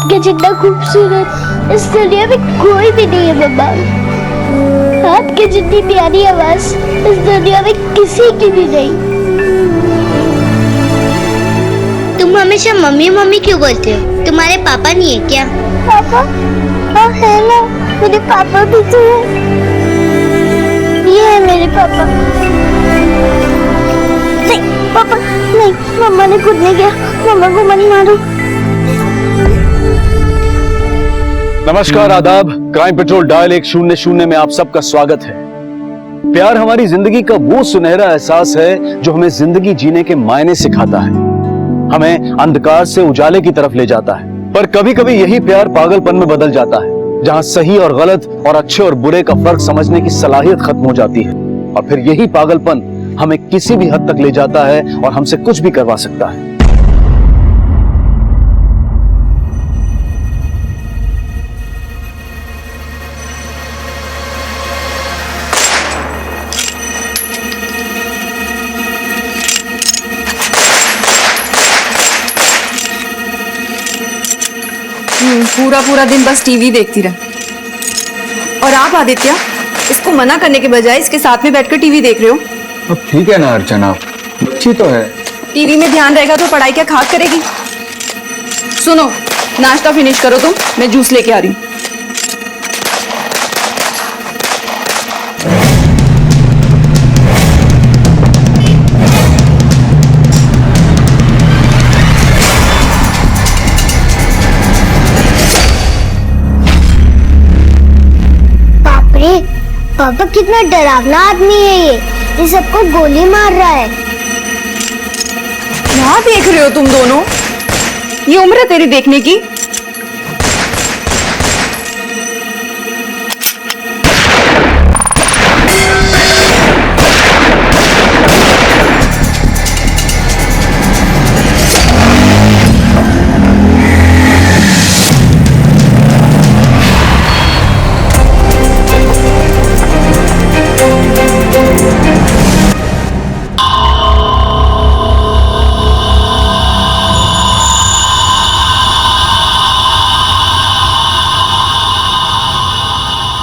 आपके जितना खूबसूरत इस दुनिया में कोई भी नहीं है मम्मा। आपके जितनी प्यारी आवाज इस दुनिया में किसी की भी नहीं। तुम हमेशा मम्मी मम्मी क्यों बोलते हो? तुम्हारे पापा नहीं है क्या? पापा? हाँ है ना, मेरे पापा भी तो है। ये है मेरे पापा। नहीं पापा नहीं, मम्मा ने खुद नहीं किया, मम्मा को मत मारो। नमस्कार, आदाब। क्राइम पेट्रोल डायल 100 में आप सबका स्वागत है। प्यार हमारी जिंदगी का वो सुनहरा एहसास है जो हमें जिंदगी जीने के मायने सिखाता है, हमें अंधकार से उजाले की तरफ ले जाता है। पर कभी कभी यही प्यार पागलपन में बदल जाता है, जहां सही और गलत और अच्छे और बुरे का फर्क समझने की सलाहियत खत्म हो जाती है। और फिर यही पागलपन हमें किसी भी हद तक ले जाता है और हमसे कुछ भी करवा सकता है। पूरा पूरा दिन बस टीवी देखती रह। और आप आदित्य, इसको मना करने के बजाय इसके साथ में बैठकर टीवी देख रहे हो। अब ठीक है ना अर्चना, बच्ची तो है। टीवी में ध्यान रहेगा तो पढ़ाई क्या खाक करेगी। सुनो, नाश्ता फिनिश करो तुम, मैं जूस लेके आ रही हूँ। पापा कितना डरावना आदमी है ये सबको गोली मार रहा है। क्या देख रहे हो तुम दोनों? ये उम्र है तेरी देखने की?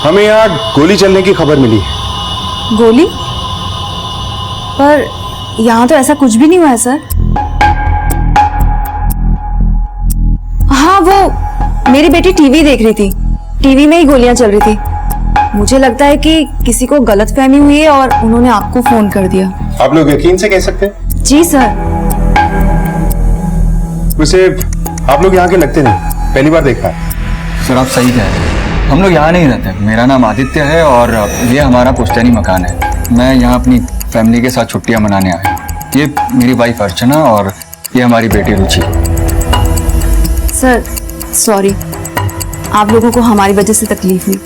हमें यहाँ गोली चलने की खबर मिली है। गोली? पर यहाँ तो ऐसा कुछ भी नहीं हुआ है सर। हाँ, वो मेरी बेटी टीवी देख रही थी, टीवी में ही गोलियां चल रही थी। मुझे लगता है कि किसी को गलतफहमी हुई है और उन्होंने आपको फोन कर दिया। आप लोग यकीन से कह सकते हैं? जी सर। वैसे आप लोग यहाँ के लगते नहीं, पहली बार देखा है। सर आप सही कह रहे हैं, हम लोग यहाँ नहीं रहते। मेरा नाम आदित्य है और ये हमारा पुश्तैनी मकान है। मैं यहाँ अपनी फैमिली के साथ छुट्टियाँ मनाने आया हूँ। ये मेरी वाइफ अर्चना और ये हमारी बेटी रुचि। सर सॉरी, आप लोगों को हमारी वजह से तकलीफ हुई।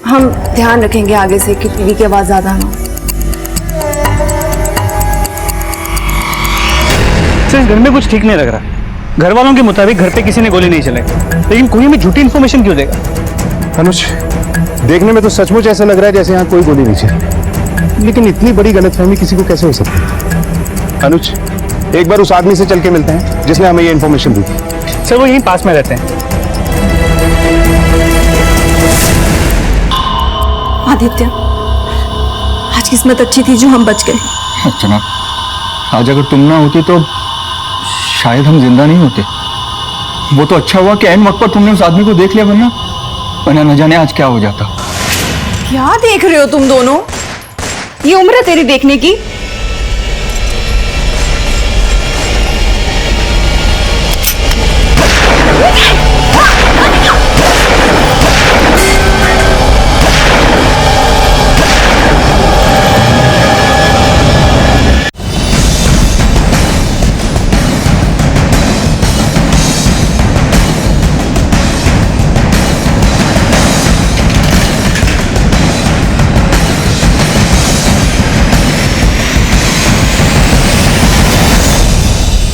हम ध्यान रखेंगे आगे से कि टीवी की आवाज़ ज़्यादा ना हो। सर घर में कुछ ठीक नहीं लग रहा। घर वालों के मुताबिक घर पे किसी ने गोली नहीं चलाई, लेकिन कोई हमें झूठी इन्फॉर्मेशन क्यों देगा? अनुज, देखने में तो सचमुच ऐसा लग रहा है जैसे यहाँ कोई गोली नहीं चली, लेकिन इतनी बड़ी गलतफहमी किसी को कैसे हो सकती है? अनुज, एक बार उस आदमी से चल के मिलते हैं जिसने हमें ये इन्फॉर्मेशन दी थी। सर वो यहीं पास में रहते हैं। आदित्य, आज किस्मत अच्छी थी जो हम बच गए। अर्चना, आज अगर तुम ना होती तो शायद हम जिंदा नहीं होते। वो तो अच्छा हुआ कि ऐन वक्त पर तुमने उस आदमी को देख लिया, वरना न जाने आज क्या हो जाता। क्या देख रहे हो तुम दोनों? ये उम्र है तेरी देखने की?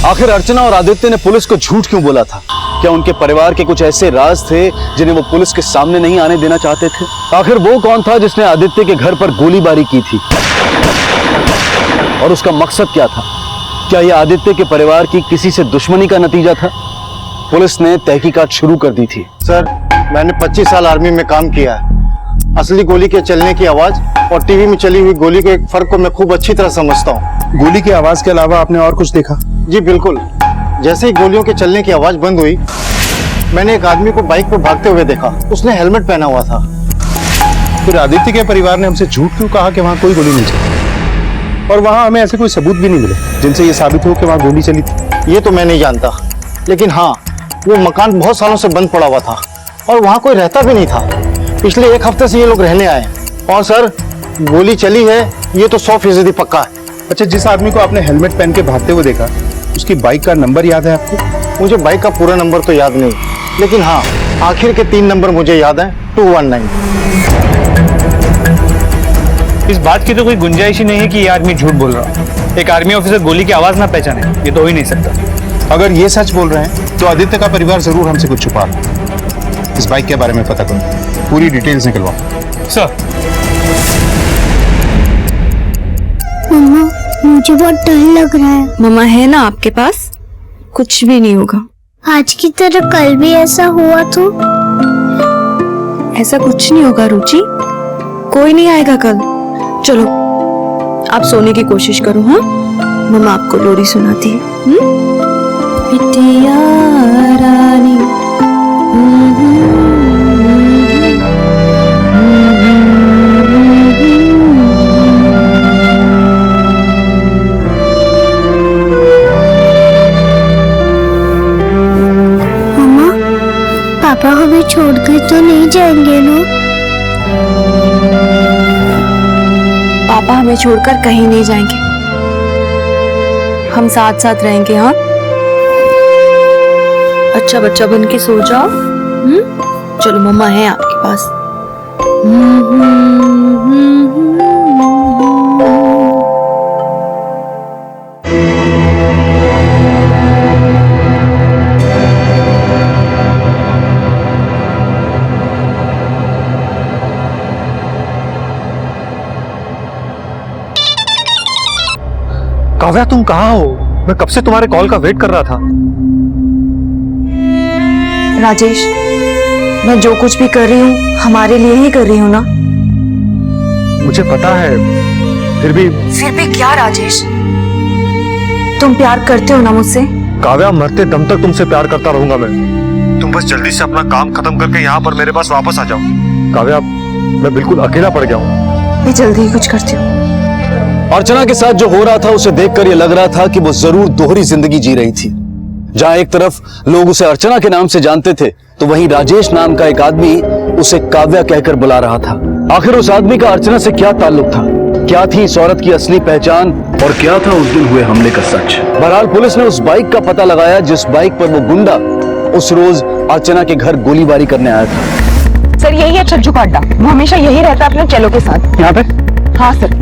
आखिर अर्चना और आदित्य ने पुलिस को झूठ क्यों बोला था? क्या उनके परिवार के कुछ ऐसे राज थे जिन्हें वो पुलिस के सामने नहीं आने देना चाहते थे? आखिर वो कौन था जिसने आदित्य के घर पर गोलीबारी की थी और उसका मकसद क्या था? क्या यह आदित्य के परिवार की किसी से दुश्मनी का नतीजा था? पुलिस ने तहकीकात शुरू कर दी थी। सर, मैंने 25 साल आर्मी में काम किया है। असली गोली के चलने की आवाज और टीवी में चली हुई गोली के फर्क को मैं खूब अच्छी तरह समझता हूँ। गोली की आवाज के अलावा आपने और कुछ देखा? जी बिल्कुल। जैसे ही गोलियों के चलने की आवाज बंद हुई, मैंने एक आदमी को बाइक पर भागते हुए देखा। उसने हेलमेट पहना हुआ था। फिर आदित्य के परिवार ने हमसे झूठ क्यों कहा कि वहाँ कोई गोली नहीं चली? और वहाँ हमें ऐसे कोई सबूत भी नहीं मिले जिनसे ये साबित हो कि वहाँ गोली चली थी। ये तो मैं नहीं जानता, लेकिन हाँ, वो मकान बहुत सालों से बंद पड़ा हुआ था और वहाँ कोई रहता भी नहीं था। पिछले 1 हफ्ते से ये लोग रहने आए। और सर, गोली चली है ये तो 100% पक्का है। अच्छा, जिस आदमी को आपने हेलमेट पहन के भागते हुए देखा, उसकी बाइक का नंबर याद है आपको? मुझे बाइक का पूरा नंबर तो याद नहीं, लेकिन हाँ, आखिर के 3 नंबर मुझे याद है, 219। इस बात की तो कोई गुंजाइश ही नहीं है कि ये आदमी झूठ बोल रहा है। एक आर्मी ऑफिसर गोली की आवाज ना पहचाने, ये तो हो ही नहीं सकता। अगर ये सच बोल रहे हैं तो आदित्य का परिवार जरूर हमसे कुछ छुपा रहा है। इस बाइक के बारे में पता करो, पूरी डिटेल्स निकलवाओ। सर, मम्मा, मुझे बहुत डर लग रहा है। मम्मा है ना आपके पास, कुछ भी नहीं होगा। आज की तरह कल भी ऐसा हुआ तो? ऐसा कुछ नहीं होगा रुचि, कोई नहीं आएगा कल। चलो आप सोने की कोशिश करो। हाँ, मम्मा आपको लोरी सुनाती है। बिटिया रानी, मम्मा, पापा हमें छोड़कर तो नहीं जाएंगे ना? पापा हमें छोड़कर कहीं नहीं जाएंगे, हम साथ साथ रहेंगे। हाँ, अच्छा बच्चा बन के सो जाओ। चलो मम्मा है आपके पास। काव्या, तुम कहाँ हो? मैं कब से तुम्हारे कॉल का वेट कर रहा था। राजेश, मैं जो कुछ भी कर रही हूँ हमारे लिए ही कर रही हूँ ना। मुझे पता है, फिर भी क्या राजेश, तुम प्यार करते हो ना मुझसे? काव्या, मरते दम तक तुमसे प्यार करता रहूंगा मैं। तुम बस जल्दी से अपना काम खत्म करके यहाँ पर मेरे पास वापस आ जाओ। काव्या, मैं बिल्कुल अकेला पड़ गया हूँ। मैं जल्दी ही कुछ करती हूँ। अर्चना के साथ जो हो रहा था उसे देखकर यह लग रहा था कि वो जरूर दोहरी जिंदगी जी रही थी। जहां एक तरफ लोग उसे अर्चना के नाम से जानते थे, तो वहीं राजेश नाम का एक आदमी उसे काव्या कहकर बुला रहा था। आखिर उस आदमी का अर्चना से क्या ताल्लुक था? क्या थी इस औरत की असली पहचान और क्या था उस दिन हुए हमले का सच? बहरहाल पुलिस ने उस बाइक का पता लगाया जिस बाइक पर वो गुंडा उस रोज अर्चना के घर गोलीबारी करने आया था। सर, यही है छज्जू का अड्डा। वो हमेशा यही रहता है अपने चेलो के साथ। यहाँ पे? हाँ सर।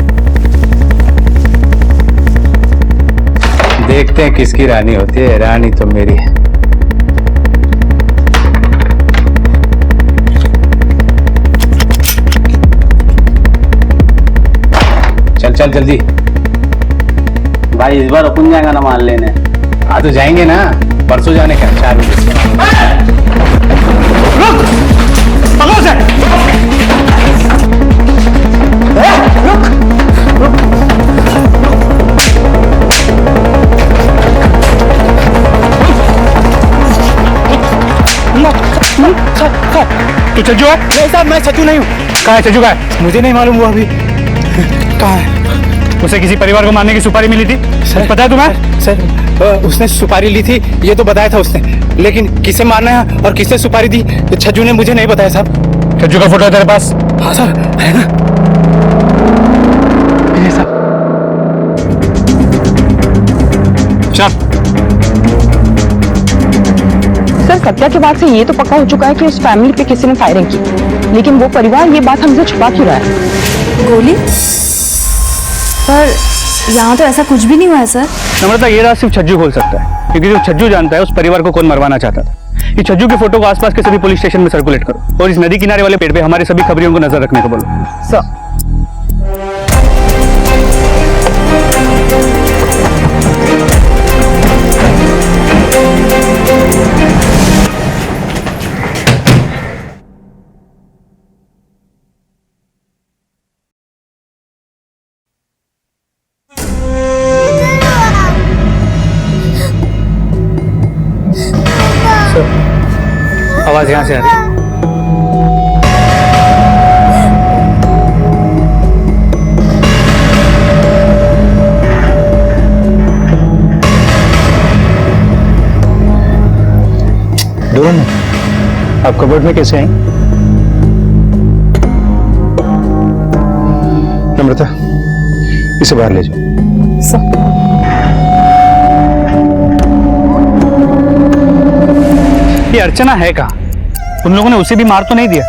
देखते हैं किसकी रानी होती है। रानी तो मेरी है। चल चल जल्दी भाई, इस बार अपन जाएगा ना मान लेने। आ तो जाएंगे ना, परसों जाने का 4 बजे। तू छज्जू है? नहीं साहब, मैं छज्जू नहीं हूँ। कहाँ है छज्जू? का है? मुझे नहीं मालूम वो अभी कहाँ है। उसे किसी परिवार को मारने की सुपारी मिली थी, सर, पता है तुम्हें? सर, उसने सुपारी ली थी, ये तो बताया था उसने, लेकिन किसे मारना है और किसे सुपारी दी तो छज्जू ने मुझे नहीं बताया साहब। छज्जू का फोटो है तेरे पास? हाँ सर, है ना। ये साहब। चल। सर, सत्या के बाद से ये तो पक्का हो चुका है कि उस फैमिली पे किसी ने फायरिंग की, लेकिन वो परिवार ये बात हमसे छुपा क्यों रहा है? गोली? पर यहाँ तो ऐसा कुछ भी नहीं हुआ है सर। नम्रता, ये राज सिर्फ छज्जू खोल सकता है, क्योंकि जो छज्जू जानता है उस परिवार को कौन मरवाना चाहता था। ये छज्जू के फोटो को आसपास के सभी पुलिस स्टेशन में सर्कुलेट करो और इस नदी किनारे वाले पेड़ पे हमारे सभी खबरियों को नजर रखने को बोलो। सर। आवाज यहाँ से आ रही है। डोरन, आप कबर्ड में कैसे आई? नम्रता, इसे बाहर ले जाओ। ये अर्चना है कहाँ? उन लोगों ने उसे भी मार तो नहीं दिया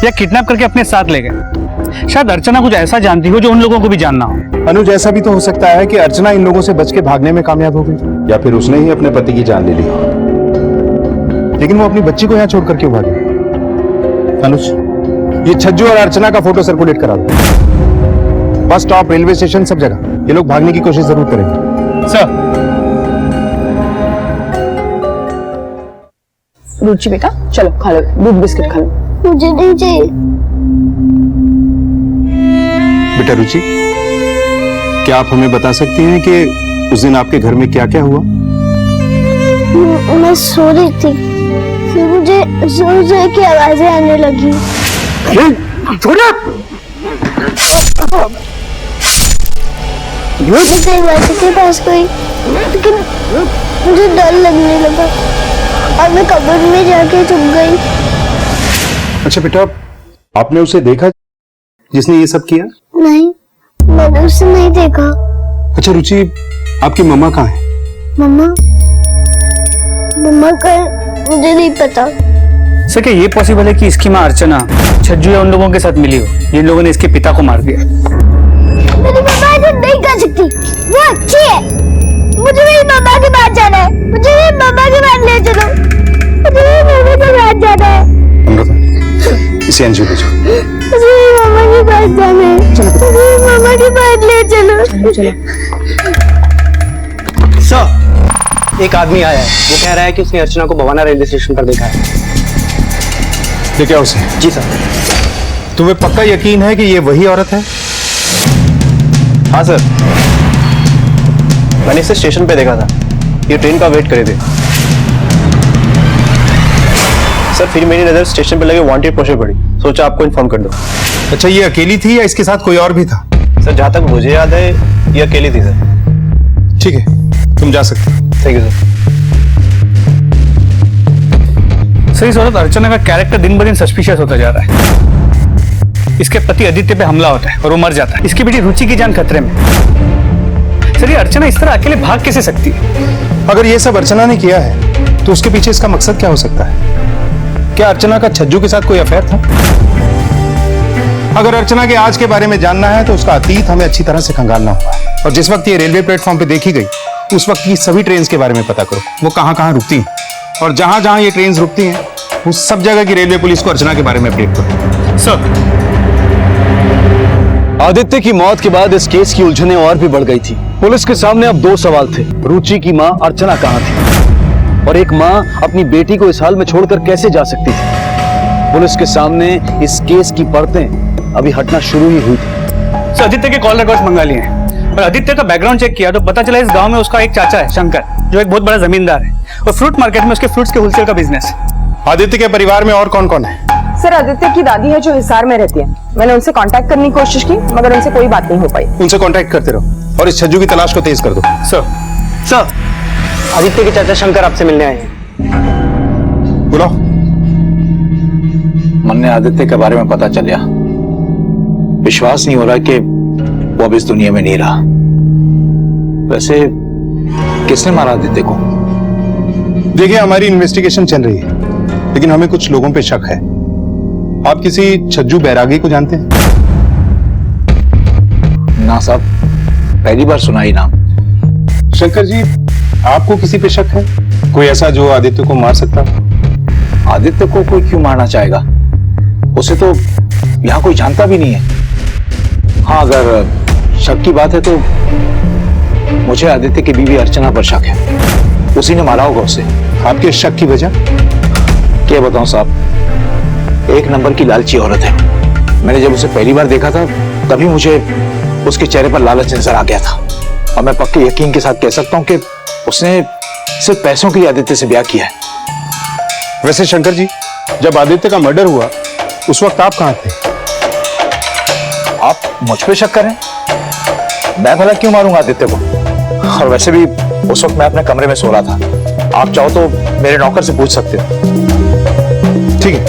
या किडनैप करके अपने साथ ले गए? शायद अर्चना कुछ ऐसा जानती हो जो उन लोगों को भी जानना हो। अनुज, ऐसा भी तो हो सकता है कि अर्चना इन लोगों से बच के भागने में कामयाब हो गई, या फिर उसने ही अपने पति की जान ले ली। लेकिन वो अपनी बच्ची को यहाँ छोड़कर क्यों भागी? अनुज, ये छज्जू और अर्चना का फोटो सर्कुलेट करा दो। बस स्टॉप, रेलवे स्टेशन, सब जगह ये लोग भागने की कोशिश जरूर करेंगे। सर। रुचि बेटा चलो खा लो, दूध बिस्किट खा लो। मुझे नहीं चाहिए। बेटा रुचि, क्या आप हमें बता सकती हैं कि उस दिन आपके घर में क्या क्या हुआ? मैं सो रही थी, फिर मुझे जोर जोर की आवाजें आने लगी। मैं दरवाजे के पास गई, लेकिन मुझे डर लगने लगा और मैं कबर्ड में जाके छुप गई। अच्छा बेटा, आपने उसे देखा जिसने ये सब किया? नहीं, मैंने उसे नहीं देखा। अच्छा रुचि, आपकी मम्मा कहाँ है? मम्मा का मुझे नहीं पता। सर क्या ये पॉसिबल है कि इसकी माँ अर्चना छज्जू या उन लोगों के साथ मिली हो जिन लोगों ने इसके पिता को मार दिया? मेरी मम्मा ऐसा नहीं कर सकती, वो अच्छी है। मुझे मेरी मम्मा के पास जाना है, मुझे मेरी मम्मा के पास ले चलो, मुझे मेरी मम्मा के पास जाना है। अमृता, इसे अंजू ले जाओ। मुझे मेरी मम्मा के पास जाना है, मुझे मेरी मम्मा के पास ले चलो। सर, एक आदमी आया है, वो कह रहा है कि उसने अर्चना को भवाना रेलवे स्टेशन पर देखा है। देखा उसे? जी सर। तुम्हें पक्का यकीन है कि ये वही औरत है? हाँ सर, मैंने इसे स्टेशन पे देखा था, ये ट्रेन का वेट करे थे। सर फिर मेरी नजर स्टेशन पे लगे वांटेड पोस्टर पड़ी, सोचा आपको इन्फॉर्म कर दो। अच्छा, ये अकेली थी या इसके साथ कोई और भी था? सर जहां तक मुझे याद है ये अकेली थी सर। ठीक है, तुम जा सकते हो। Thank you sir. सर इस औरत अर्चना का कैरेक्टर दिन ब दिन सस्पिशियस होता जा रहा है। इसके पति आदित्य पे हमला होता है और वो मर जाता है। इसकी बेटी रुचि की जान खतरे में। सर ये अर्चना इस तरह अकेले भाग कैसे सकती है? अगर ये सब अर्चना ने किया है तो उसके पीछे इसका मकसद क्या हो सकता है? क्या अर्चना का छज्जू के साथ कोई अफेयर था? अगर अर्चना के आज के बारे में जानना है तो उसका अतीत हमें अच्छी तरह से खंगालना होगा। और जिस वक्त ये रेलवे प्लेटफॉर्म पे देखी गई उस वक्त की सभी ट्रेन के बारे में पता करो, वो कहां कहां रुकती हैं, और जहां जहां ये ट्रेन रुकती हैं उस सब जगह की रेलवे पुलिस को अर्चना के बारे में अपडेट करो। सर आदित्य की मौत के बाद इस केस की उलझनें और भी बढ़ गई थी। पुलिस के सामने अब दो सवाल थे, रुचि की मां अर्चना कहां थी, और एक मां अपनी बेटी को इस हाल में छोड़कर कैसे जा सकती थी। पुलिस के सामने इस केस की परतें अभी हटना शुरू ही हुई थी। सर आदित्य के कॉल रिकॉर्ड्स मंगा लिए हैं और आदित्य का बैकग्राउंड चेक किया तो पता चला इस गांव में उसका एक चाचा है शंकर, जो एक बहुत बड़ा जमींदार है, और फ्रूट मार्केट में उसके फ्रूट्स के होलसेल का बिजनेस है। आदित्य के परिवार में और कौन कौन है? सर आदित्य की दादी है जो हिसार में रहती है, मैंने उनसे कांटेक्ट करने की कोशिश की मगर उनसे कोई बात नहीं हो पाई। उनसे कांटेक्ट करते रहो और इस छज्जू की तलाश को तेज कर दो। सर आदित्य के चाचा शंकर आपसे मिलने आए हैं। बुलाओ। मन ने आदित्य के बारे में पता चल गया, विश्वास नहीं हो रहा कि वो अब इस दुनिया में नहीं रहा। वैसे किसने मारा आदित्य को? देखिए, हमारी इन्वेस्टिगेशन चल रही है लेकिन हमें कुछ लोगों पे शक है। आप किसी छज्जू बैरागी को जानते हैं? ना साहब, पहली बार सुना ही नाम। शंकर जी, आपको किसी पे शक है? कोई ऐसा जो आदित्य को मार सकता? आदित्य को कोई क्यों मारना चाहेगा? उसे तो यहाँ कोई जानता भी नहीं है। हाँ, अगर शक की बात है तो मुझे आदित्य की बीवी अर्चना पर शक है, उसी ने मारा होगा उसे। आपके शक की वजह? क्या बताऊं साहब, एक नंबर की लालची औरत है। मैंने जब उसे पहली बार देखा था तभी मुझे उसके चेहरे पर लालच नजर आ गया था, और मैं पक्के यकीन के साथ कह सकता हूं कि उसने सिर्फ पैसों के लिए आदित्य से ब्याह किया है। वैसे शंकर जी, जब आदित्य का मर्डर हुआ उस वक्त आप कहाँ थे? आप मुझ पे शक करें? मैं भला क्यों मारूंगा आदित्य को? और वैसे भी उस वक्त मैं अपने कमरे में सो रहा था। आप चाहो तो मेरे नौकर से पूछ सकते हो। ठीक है,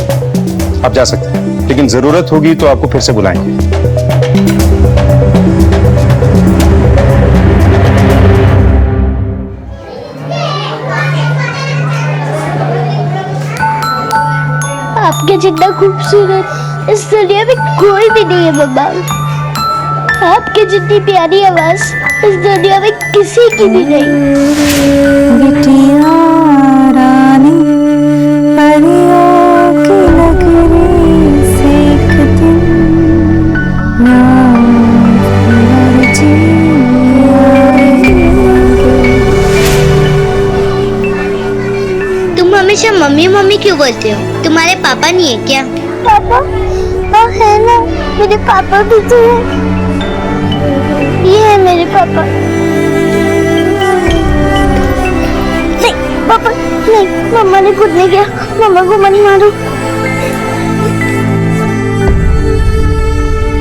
आप जा सकते हैं, लेकिन जरूरत होगी तो आपको फिर से बुलाएंगे। आपके जितना खूबसूरत इस दुनिया में कोई भी नहीं है मम्मा। आपके जितनी प्यारी आवाज इस दुनिया में किसी की भी नहीं। बिटिया रानी परियों की नगरी से एक दिन तुम हमेशा मम्मी मम्मी क्यों बोलते हो? तुम्हारे पापा नहीं है क्या? पापा? हाँ है ना, मेरे पापा भी तो है। ये है मेरे पापा। नहीं पापा नहीं, मम्मा ने कुछ नहीं किया, मम्मा को मत मारो।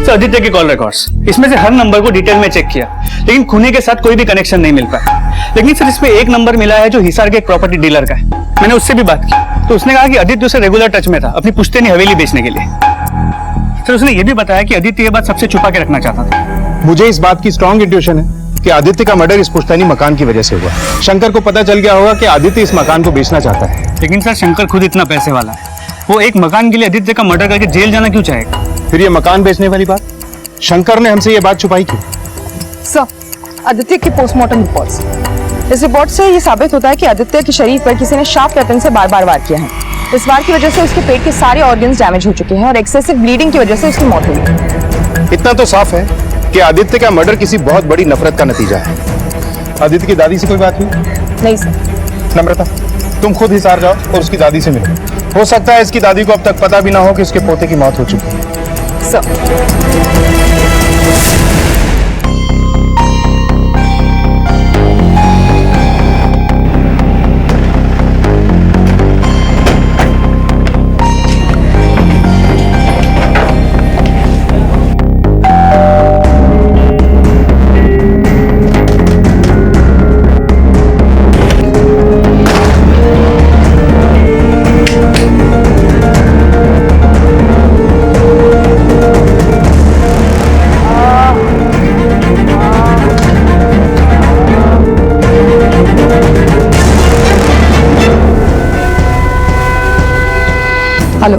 सर आदित्य के कॉल रिकॉर्ड्स, इसमें से हर नंबर को डिटेल में चेक किया, लेकिन खूनी के साथ कोई भी कनेक्शन नहीं मिल पाया। लेकिन सर इसमें एक नंबर मिला है जो हिसार के एक प्रॉपर्टी डीलर का है। मैंने उससे भी बात की तो उसने कहा कि आदित्य उससे रेगुलर टच में था अपनी पुश्तैनी हवेली बेचने के लिए। सर उसने ये भी बताया कि आदित्य ये बात सबसे छुपा के रखना चाहता था। मुझे इस बात की स्ट्रांग इंट्यूशन है कि आदित्य का मर्डर इस पुश्तैनी मकान की वजह से हुआ। शंकर को पता चल गया होगा कि आदित्य इस मकान को बेचना चाहता है। लेकिन सर शंकर खुद इतना पैसे वाला है, वो एक मकान के लिए आदित्य का मर्डर करके जेल जाना क्यों चाहेगा? फिर ये मकान बेचने वाली बात, शंकर ने हमसे ये बात छुपाई क्यों? सर, आदित्य की पोस्टमार्टम रिपोर्ट्स, इस रिपोर्ट से ये साबित होता है कि आदित्य के शरीर पर किसी ने शार्प वेपन से बार बार वार किया है। इस वार की वजह से उसके पेट के सारे ऑर्गन्स डैमेज हो चुके हैं और एक्सेसिव ब्लीडिंग की वजह से उसकी मौत हुई। इतना तो साफ है कि आदित्य का मर्डर किसी बहुत बड़ी नफरत का नतीजा है। आदित्य की दादी से कोई बात हुई? नहीं सर। नम्रता, तुम खुद हिसार जाओ और उसकी दादी से मिलो। हो सकता है इसकी दादी को अब तक पता भी ना हो कि उसके पोते की मौत हो चुकी है। सर हेलो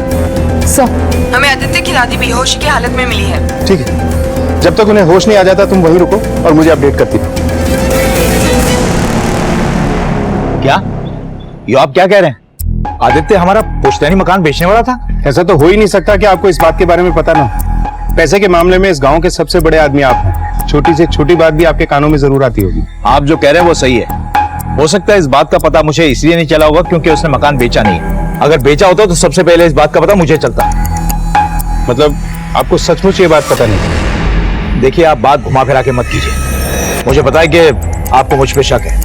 सर, हमें आदित्य की दादी बेहोशी की हालत में मिली है। ठीक है, जब तक उन्हें होश नहीं आ जाता तुम वहीं रुको और मुझे अपडेट करती रहो। क्या ये आप क्या कह रहे हैं? आदित्य हमारा पुश्तैनी मकान बेचने वाला था? ऐसा तो हो ही नहीं सकता कि आपको इस बात के बारे में पता ना हो। पैसे के मामले में इस गांव के सबसे बड़े आदमी आप हैं। छोटी से छोटी बात भी आपके कानों में जरूर आती होगी। आप जो कह रहे हैं वो सही है। हो सकता है इस बात का पता मुझे इसलिए नहीं चला होगा क्योंकि उसने मकान बेचा नहीं है। अगर बेचा होता तो सबसे पहले इस बात का पता मुझे चलता। मतलब आपको सचमुच ये बात पता नहीं? देखिए, आप बात घुमा फिरा के मत कीजिए। मुझे पता है कि आपको मुझ पे शक है,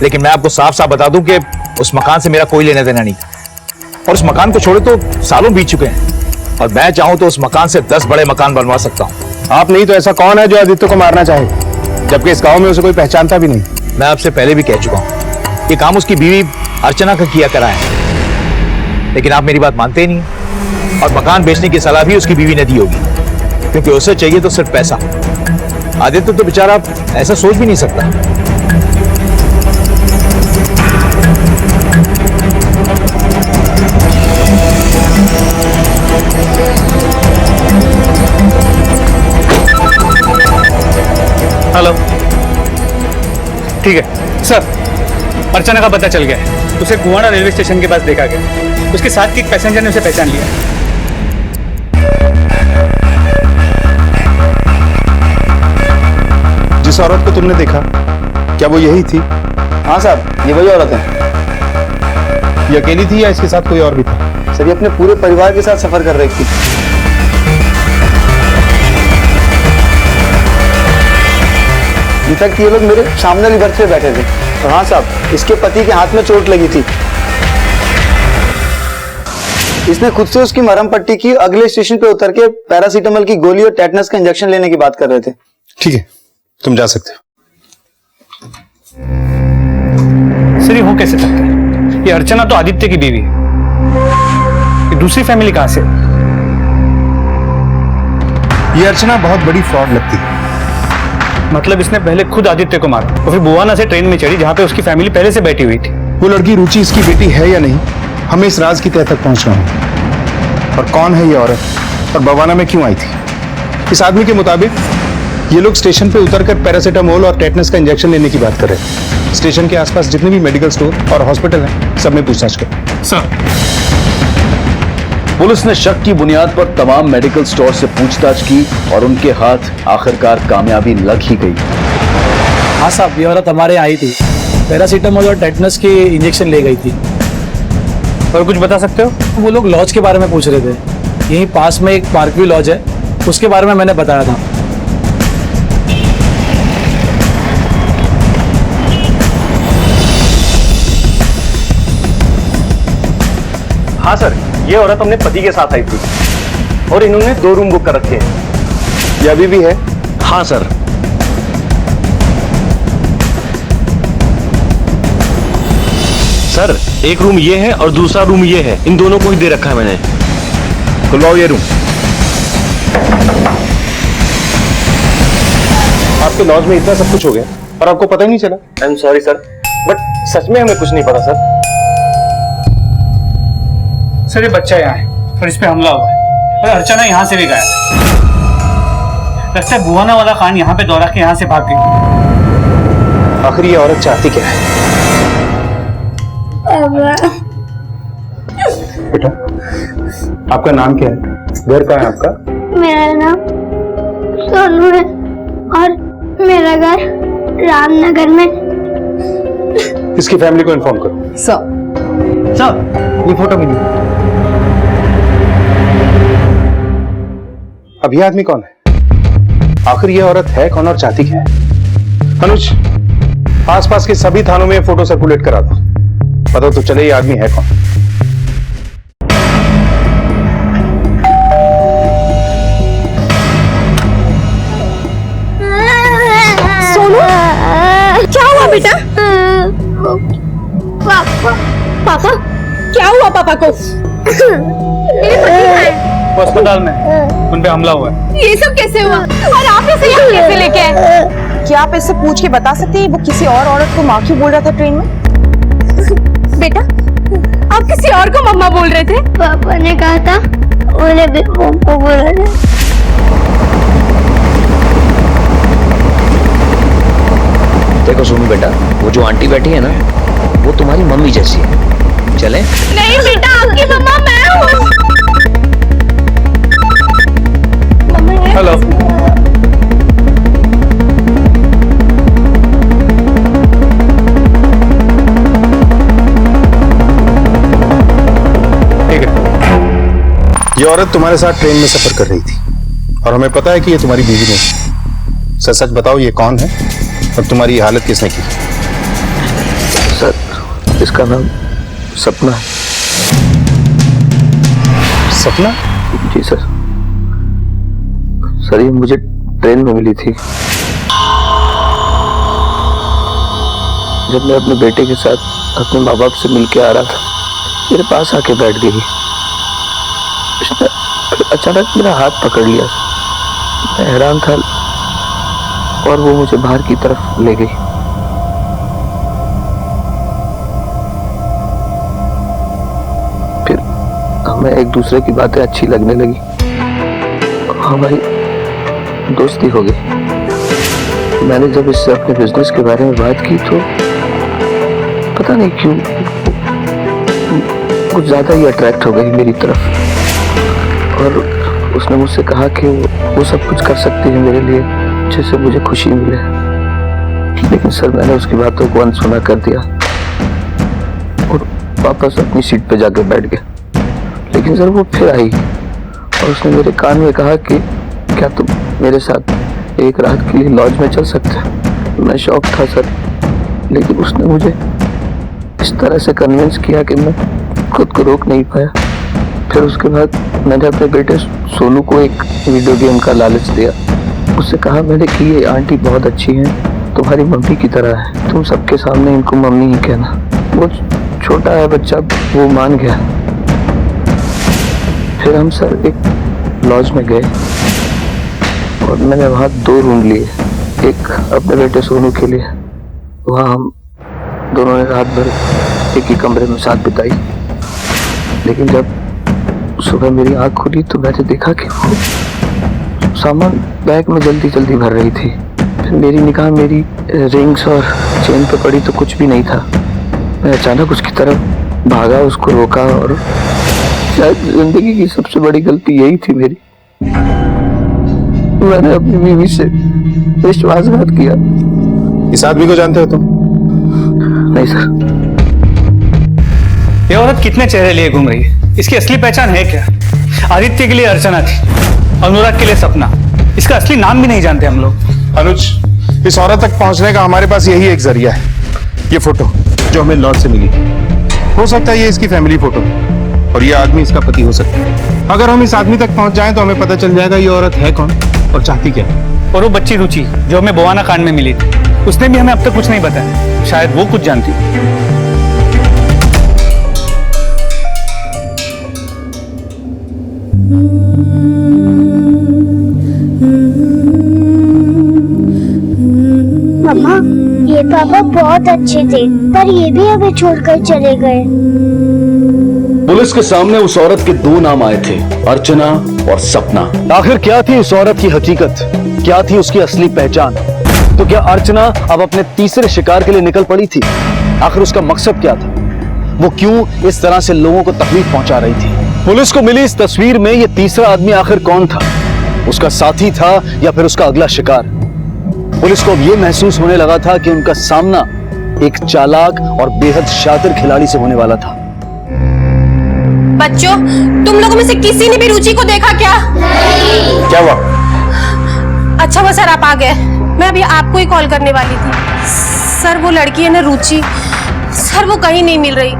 लेकिन मैं आपको साफ साफ बता दूं कि उस मकान से मेरा कोई लेना देना नहीं था। और उस मकान को छोड़े तो सालों बीत चुके हैं और मैं चाहूं तो उस मकान से 10 बड़े मकान बनवा सकता हूं। आप नहीं तो ऐसा कौन है जो आदित्य को मारना चाहे, जबकि इस गांव में उसे कोई पहचानता भी नहीं? मैं आपसे पहले भी कह चुका हूं, ये काम उसकी बीवी अर्चना का किया करा है, लेकिन आप मेरी बात मानते ही नहीं। और मकान बेचने की सलाह भी उसकी बीवी ने दी होगी, क्योंकि उसे चाहिए तो सिर्फ पैसा। आदित्य तो बेचारा ऐसा सोच भी नहीं सकता। हेलो, ठीक है सर, अर्चना का पता चल गया है। उसे कुआना रेलवे स्टेशन के पास देखा गया। उसके साथ के एक पैसेंजर ने उसे पहचान लिया। जिस औरत को तुमने देखा, क्या वो यही थी? हाँ साहब, ये वही औरत है। ये अकेली थी या इसके साथ कोई और भी था? सर, ये अपने पूरे परिवार के साथ सफर कर रही थी। अभी तक ये लोग मेरे सामने रिवर पे बैठे थे। और हाँ साहब, इसके पति के हाथ में चोट लगी थी। इसने खुद से उसकी मरहम पट्टी की, अगले स्टेशन पे उतर के पैरासीटामोल की गोली और टेटनस का इंजेक्शन लेने की बात कर रहे थे। ठीक है, तुम जा सकते हो। सर ये हो कैसे सकता है? ये अर्चना तो आदित्य की बीवी है, ये दूसरी फैमिली कहां से? ये अर्चना बहुत बड़ी फ्रॉड लगती है। मतलब इसने पहले खुद आदित्य को मारा और फिर बुवाना से ट्रेन में चढ़ी जहां पे उसकी फैमिली पहले से बैठी हुई थी। वो लड़की रुचि इसकी बेटी है या नहीं, हमें इस राज की तह तक पहुंचना है। और कौन है ये औरत और बवाना में क्यों आई थी? इस आदमी के मुताबिक ये लोग स्टेशन पे उतरकर पैरासीटामोल और टेटनस का इंजेक्शन लेने की बात कर रहे हैं। स्टेशन के आसपास जितने भी मेडिकल स्टोर और हॉस्पिटल हैं, सब में पूछताछ कर। सर पुलिस ने शक की बुनियाद पर तमाम मेडिकल स्टोर से पूछताछ की और उनके हाथ आखिरकार कामयाबी लग ही गई। हाँ साहब, ये औरत हमारे यहाँ आई थी, पैरासीटामोल और टेटनस की इंजेक्शन ले गई थी। और कुछ बता सकते हो? वो लोग लॉज के बारे में पूछ रहे थे। यहीं पास में एक पार्कव्यू लॉज है, उसके बारे में मैंने बताया था। हाँ सर, ये औरत अपने पति के साथ आई थी और इन्होंने 2 रूम बुक कर रखे हैं। ये अभी भी है? हाँ सर। सर, एक रूम ये है और दूसरा रूम ये है, इन दोनों को ही दे रखा है मैंने। खुलवाओ ये रूम। आपके लॉज में इतना सब कुछ हो गया और आपको पता ही नहीं चला? I am sorry sir, but सच में हमें कुछ नहीं पता सर। सर ये बच्चा यहाँ है और इस पे हमला हुआ है और अर्चना यहाँ से भी गायब है। लगता है बुवाना वाला खान यहाँ पे दौड़ा के यहाँ से भाग गई। आखिर ये औरत चाहती क्या है? बेटा, आपका नाम क्या है? घर कहाँ है आपका? मेरा नाम सोनू है और मेरा घर रामनगर में। इसकी फैमिली को इन्फॉर्म करो। सर, ये फोटो मिली। अब ये आदमी कौन है? आखिर ये औरत है कौन और चाहती क्या है? अनुज, आसपास के सभी थानों में फोटो सर्कुलेट करा दो, पता तो चले ये आदमी है कौन। सोनू, क्या हुआ बेटा? पापा, क्या हुआ पापा को? वो अस्पताल में उन पे हमला हुआ है। ये सब कैसे हुआ और आप इसे यहाँ कैसे लेके आए? क्या आप इससे पूछ के बता सकते हैं वो किसी और औरत को माँ क्यों बोल रहा था ट्रेन में? बेटा, आप किसी और को मम्मा बोल रहे थे? पापा ने कहा था उन्हें भी मम्मा बोला था। देखो सोनू बेटा, वो जो आंटी बैठी है ना, वो तुम्हारी मम्मी जैसी है। चले? नहीं बेटा, आपकी मम्मा मैं हूँ। हेलो, ठीक है। ये औरत तुम्हारे साथ ट्रेन में सफर कर रही थी और हमें पता है कि ये तुम्हारी बीवी नहीं। सच सच बताओ, ये कौन है और तुम्हारी हालत किसने की? सर, इसका नाम सपना है। सपना? जी सर। सर, ये मुझे ट्रेन में मिली थी जब मैं अपने बेटे के साथ अपने माँ बाप से मिलके आ रहा था। मेरे पास आके बैठ गई। उसने अचानक मेरा हाथ पकड़ लिया। मैं हैरान था और वो मुझे बाहर की तरफ ले गई। फिर हमें एक दूसरे की बातें अच्छी लगने लगी। हमारी दोस्ती हो गई। मैंने जब इससे अपने बिजनेस के बारे में बात की तो पता नहीं क्यों कुछ ज्यादा ही अट्रैक्ट हो गई मेरी तरफ और उसने मुझसे कहा कि वो सब कुछ कर सकती है मेरे लिए जिससे मुझे खुशी मिले। लेकिन सर, मैंने उसकी बातों को अनसुना कर दिया और वापस अपनी सीट पे जाकर बैठ गया। लेकिन सर, वो फिर आई और उसने मेरे कान में कहा कि क्या तुम मेरे साथ एक रात के लिए लॉज में चल सकते हो? मैं शॉक था सर, लेकिन उसने मुझे इस तरह से कन्विंस किया कि मैं खुद को रोक नहीं पाया। फिर उसके बाद मैंने अपने बेटे सोनू को एक वीडियो गेम का लालच दिया। उससे कहा मैंने कि ये आंटी बहुत अच्छी हैं, तुम्हारी मम्मी की तरह है, तुम सबके सामने इनको मम्मी ही कहना। वो छोटा है बच्चा, वो मान गया। फिर हम सर एक लॉज में गए और मैंने वहाँ 2 रूम लिए, एक अपने बेटे सोनू के लिए। वहाँ हम दोनों ने रात भर एक ही कमरे में साथ बिताई। लेकिन जब सुबह मेरी आँख खुली तो मैंने देखा कि वो सामान बैग में जल्दी जल्दी भर रही थी। फिर मेरी निगाह मेरी रिंग्स और चेन पे पड़ी तो कुछ भी नहीं था। मैं अचानक उसकी तरफ भागा, उसको रोका और शायद जिंदगी की सबसे बड़ी गलती यही थी मेरी। मैंने अपनी बीवी से विश्वासघात किया। इस आदमी को जानते हो तुम? नहीं सर। ये औरत कितने चेहरे लिए घूम रही है? इसकी असली पहचान है क्या? आदित्य के लिए अर्चना थी, अनुराग के लिए सपना। इसका असली नाम भी नहीं जानते हम लोग। अनुज, इस औरत तक पहुंचने का हमारे पास यही एक जरिया है, ये फोटो जो हमें लॉज से मिली। हो सकता है ये इसकी फैमिली फोटो और ये आदमी इसका पति हो सकता है। अगर हम इस आदमी तक पहुंच जाएं तो हमें पता चल जाएगा ये औरत है कौन और चाहती क्या है। और वो बच्ची रुचि जो हमें बोवाना कांड में मिली थी, उसने भी हमें अब तक कुछ नहीं बताया। शायद वो कुछ जानती। मम्मा, ये पापा बहुत अच्छे थे, पर ये भी हमें छोड़कर चले गए। पुलिस के सामने उस औरत के 2 नाम आए थे, अर्चना और सपना। आखिर क्या थी उस औरत की हकीकत? क्या थी उसकी असली पहचान? तो क्या अर्चना अब अपने तीसरे शिकार के लिए निकल पड़ी थी? आखिर उसका मकसद क्या था? वो क्यों इस तरह से लोगों को तकलीफ पहुंचा रही थी? पुलिस को मिली इस तस्वीर में ये तीसरा आदमी आखिर कौन था? उसका साथी था या फिर उसका अगला शिकार? पुलिस को अब ये महसूस होने लगा था कि उनका सामना एक चालाक और बेहद शातिर खिलाड़ी से होने वाला था। बच्चों, तुम लोगों में से किसी ने भी रुचि को देखा क्या? क्या हुआ? अच्छा हुआ सर आप आ गए। मैं अभी आपको ही कॉल करने वाली थी। सर वो लड़की है ना रुचि, सर वो कहीं नहीं मिल रही।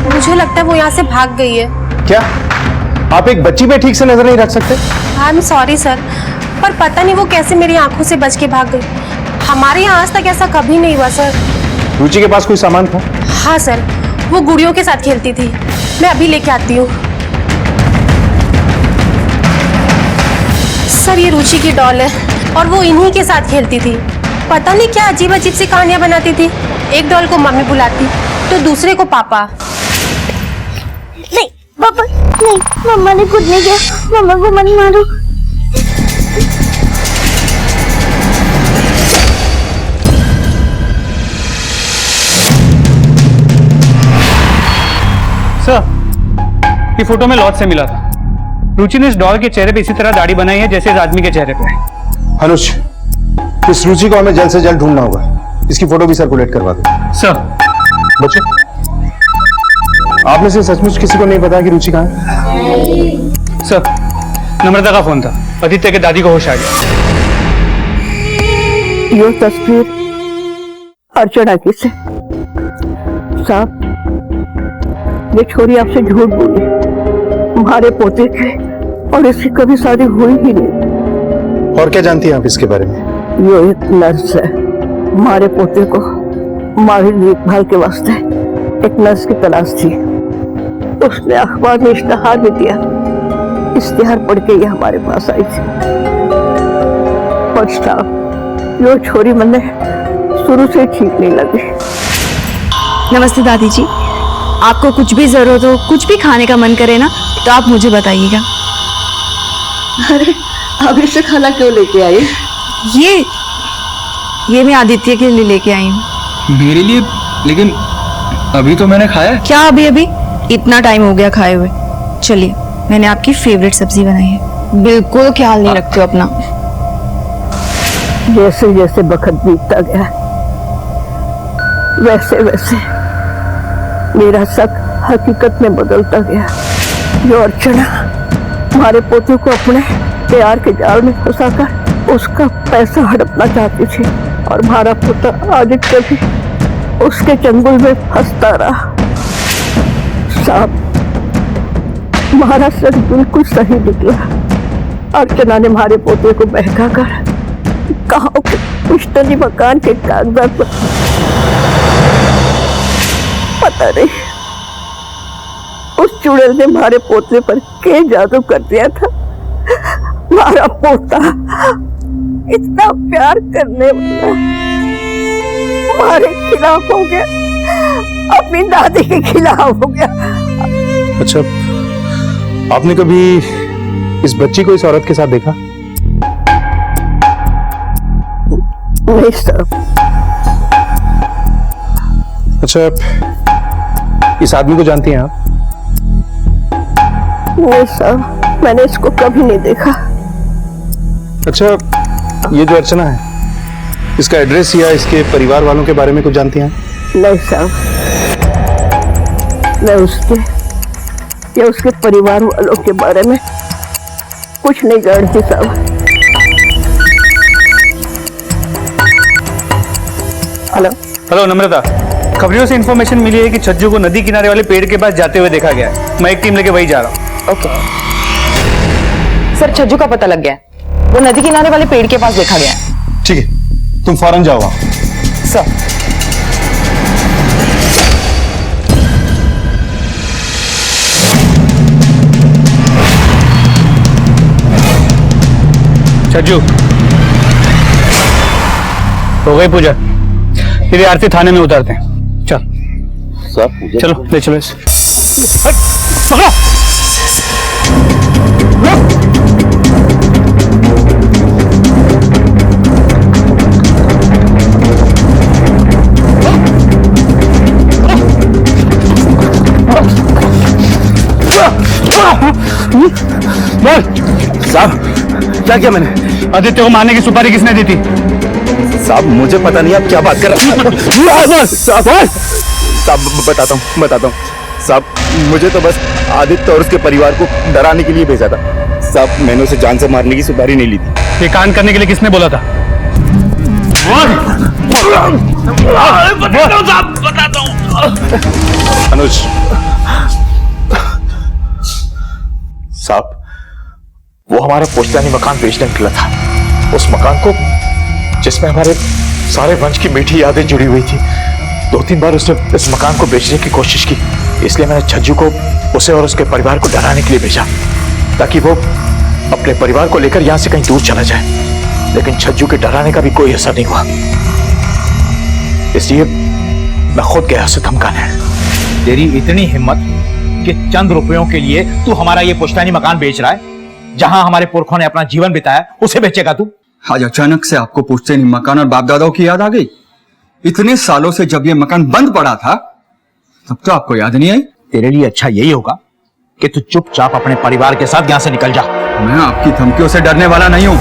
मुझे लगता है वो यहाँ से भाग गई है। क्या आप एक बच्ची पे ठीक से नजर नहीं रख सकते? आई एम सॉरी सर, पर पता नहीं वो कैसे मेरी आंखों से बच के भाग गई। हमारे यहाँ आज तक ऐसा कभी नहीं हुआ सर। रुचि के पास कोई सामान था? हाँ सर, वो गुड़ियों के साथ खेलती थी। मैं अभी लेके आती हूँ। सर ये रुचि की डॉल है और वो इन्हीं के साथ खेलती थी। पता नहीं क्या अजीब अजीब सी कहानियां बनाती थी। एक डॉल को मम्मी बुलाती तो दूसरे को पापा। नहीं पापा नहीं, मम्मा ने कुछ नहीं किया। मम्मा को मत मारो। सर, ये फोटो में लॉज से मिला था। रुचि ने इस डॉल के चेहरे पे इसी तरह दाढ़ी बनाई है जैसे इस आदमी के चेहरे पे है। अनुज, इस रुचि को हमें जल्द से जल्द ढूंढना होगा। इसकी फोटो भी सर्कुलेट करवा दो। सर। बच्चे, आप में से सचमुच किसी को नहीं पता कि रुचि कहाँ है? सर, नम्रता का फोन था। आदित्य के दादी को होश आ गया। ये तस्वीर अर्चना की से। साहब, ये छोरी आपसे झूठ बोली। हमारे पोते के और इसकी कभी शादी हुई ही नहीं। और क्या जानती हैं आप इसके बारे में? ये एक नर्स है। हमारे पोते को माहिर देखभाल के वास्ते एक नर्स की तलाश थी। उसने अखबार में इश्तिहार भी दिया। इश्तिहार पढ़ के ये हमारे पास आई थी। और साहब, ये छोरी मैंने शुरू से ठीक नहीं लगी। नमस्ते दादी जी। आपको कुछ भी जरूरत हो, कुछ भी खाने का मन करे ना, तो आप मुझे बताइएगा। अरे अभी से खाना क्यों लेके आई? ये मैं आदित्य के लिए लेके आई हूँ। मेरे लिए? लेकिन अभी तो मैंने खाया। क्या अभी? इतना टाइम हो गया खाए हुए। चलिए, मैंने आपकी फेवरेट सब्जी बनाई है। बिल्कुल ख्याल नहीं रखते हो अपना। जैसे जैसे वक्त बीतता गया वैसे वैसे मेरा शक हकीकत में बदलता गया। जो अर्चना हमारे पोते को अपने प्यार के जाल में फंसाकर उसका पैसा हड़पना चाहती थी, और हमारा पुत्र आदित्य भी उसके चंगुल में फंसता रहा। साहब, तुम्हारा सच बिल्कुल सही निकला। अर्चना ने हमारे पोते को बहका कर गांव के पुश्तैनी मकान के कागजात पर पता नहीं उस चुड़ैल ने हमारे पोते पर क्या जादू कर दिया था। हमारा पोता इतना प्यार करने वाला हमारे खिलाफ हो गया, अपनी दादी के खिलाफ हो गया। अच्छा, आपने कभी इस बच्ची को इस औरत के साथ देखा? नहीं सर। अच्छा, इस आदमी को जानती हैं आप? नहीं सर, मैंने इसको कभी नहीं देखा। अच्छा, ये जो अर्चना है, इसका एड्रेस या इसके परिवार वालों के बारे में कुछ जानती हैं? नहीं साहब, मैं उसके या उसके परिवार वालों के बारे में कुछ नहीं जानती साहब। हेलो हेलो नम्रता, खबरों से इंफॉर्मेशन मिली है कि छज्जू को नदी किनारे वाले पेड़ के पास जाते हुए देखा गया है। मैं एक टीम लेके वही जा रहा हूँ। ओके सर, छज्जू का पता लग गया है, वो नदी किनारे वाले पेड़ के पास देखा गया है। ठीक है, तुम फौरन जाओ वहां। सर छज्जू, हो गई पूजा, तेरी आरती थाने में उतारते हैं। चल सर चलो ले चलो इसे। पकड़ो। साहब, क्या किया मैंने? आदित्य को मारने की सुपारी किसने दी थी? साहब, मुझे पता नहीं आप क्या बात कर रहे हैं। साहब बताता हूँ साहब, मुझे तो बस आदित्य और उसके परिवार को डराने के लिए भेजा था साहब। मैंने उसे जान से मारने की सुपारी नहीं ली थी। ये कांड करने के लिए किसने बोला था? बताता हूँ। अनुज साहब, वो हमारा पुश्तैनी मकान बेचने निकला था। उस मकान को जिसमें हमारे सारे वंश की मीठी यादें जुड़ी हुई थी, 2-3 बार उसने इस मकान को बेचने की कोशिश की। इसलिए मैंने छज्जू को उसे और उसके परिवार को डराने के लिए भेजा, ताकि वो अपने परिवार को लेकर यहां से कहीं दूर चला जाए। लेकिन छज्जू के डराने का भी कोई असर नहीं हुआ, इसलिए मैं खुद गया उसे धमकाने। तेरी इतनी हिम्मत कि चंद रुपयों के लिए तू हमारा ये पुश्तैनी मकान बेच रहा है, जहां हमारे पुरखों ने अपना जीवन बिताया, उसे बेचेगा तू? आज अचानक से आपको पुश्तैनी मकान और बाप दादाओं की याद आ गई? इतने सालों से जब ये मकान बंद पड़ा था तब तो आपको याद नहीं आई? तेरे लिए अच्छा यही होगा कि तू चुपचाप अपने परिवार के साथ यहां से निकल जा। मैं आपकी धमकियों से डरने वाला नहीं हूं।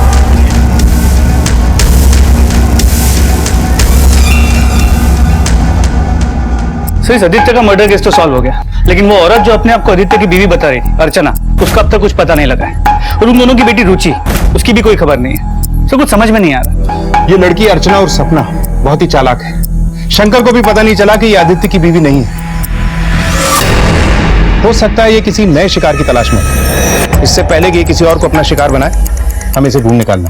सर, इस आदित्य का मर्डर केस तो सॉल्व हो गया, लेकिन वो औरत जो अपने आप को आदित्य की बीवी बता रही थी, अर्चना, उसका अब तक कुछ पता नहीं लगा है। और उन दोनों की बेटी रुचि, उसकी भी कोई खबर नहीं है। सर, कुछ समझ में नहीं आ रहा। ये लड़की अर्चना और सपना बहुत ही चालाक है। शंकर को भी पता नहीं चला कि ये आदित्य की बीवी नहीं है। हो सकता है ये किसी नए शिकार की तलाश में है। इससे पहले कि ये किसी और को अपना शिकार बनाए, हमें इसे ढूंढ निकालना।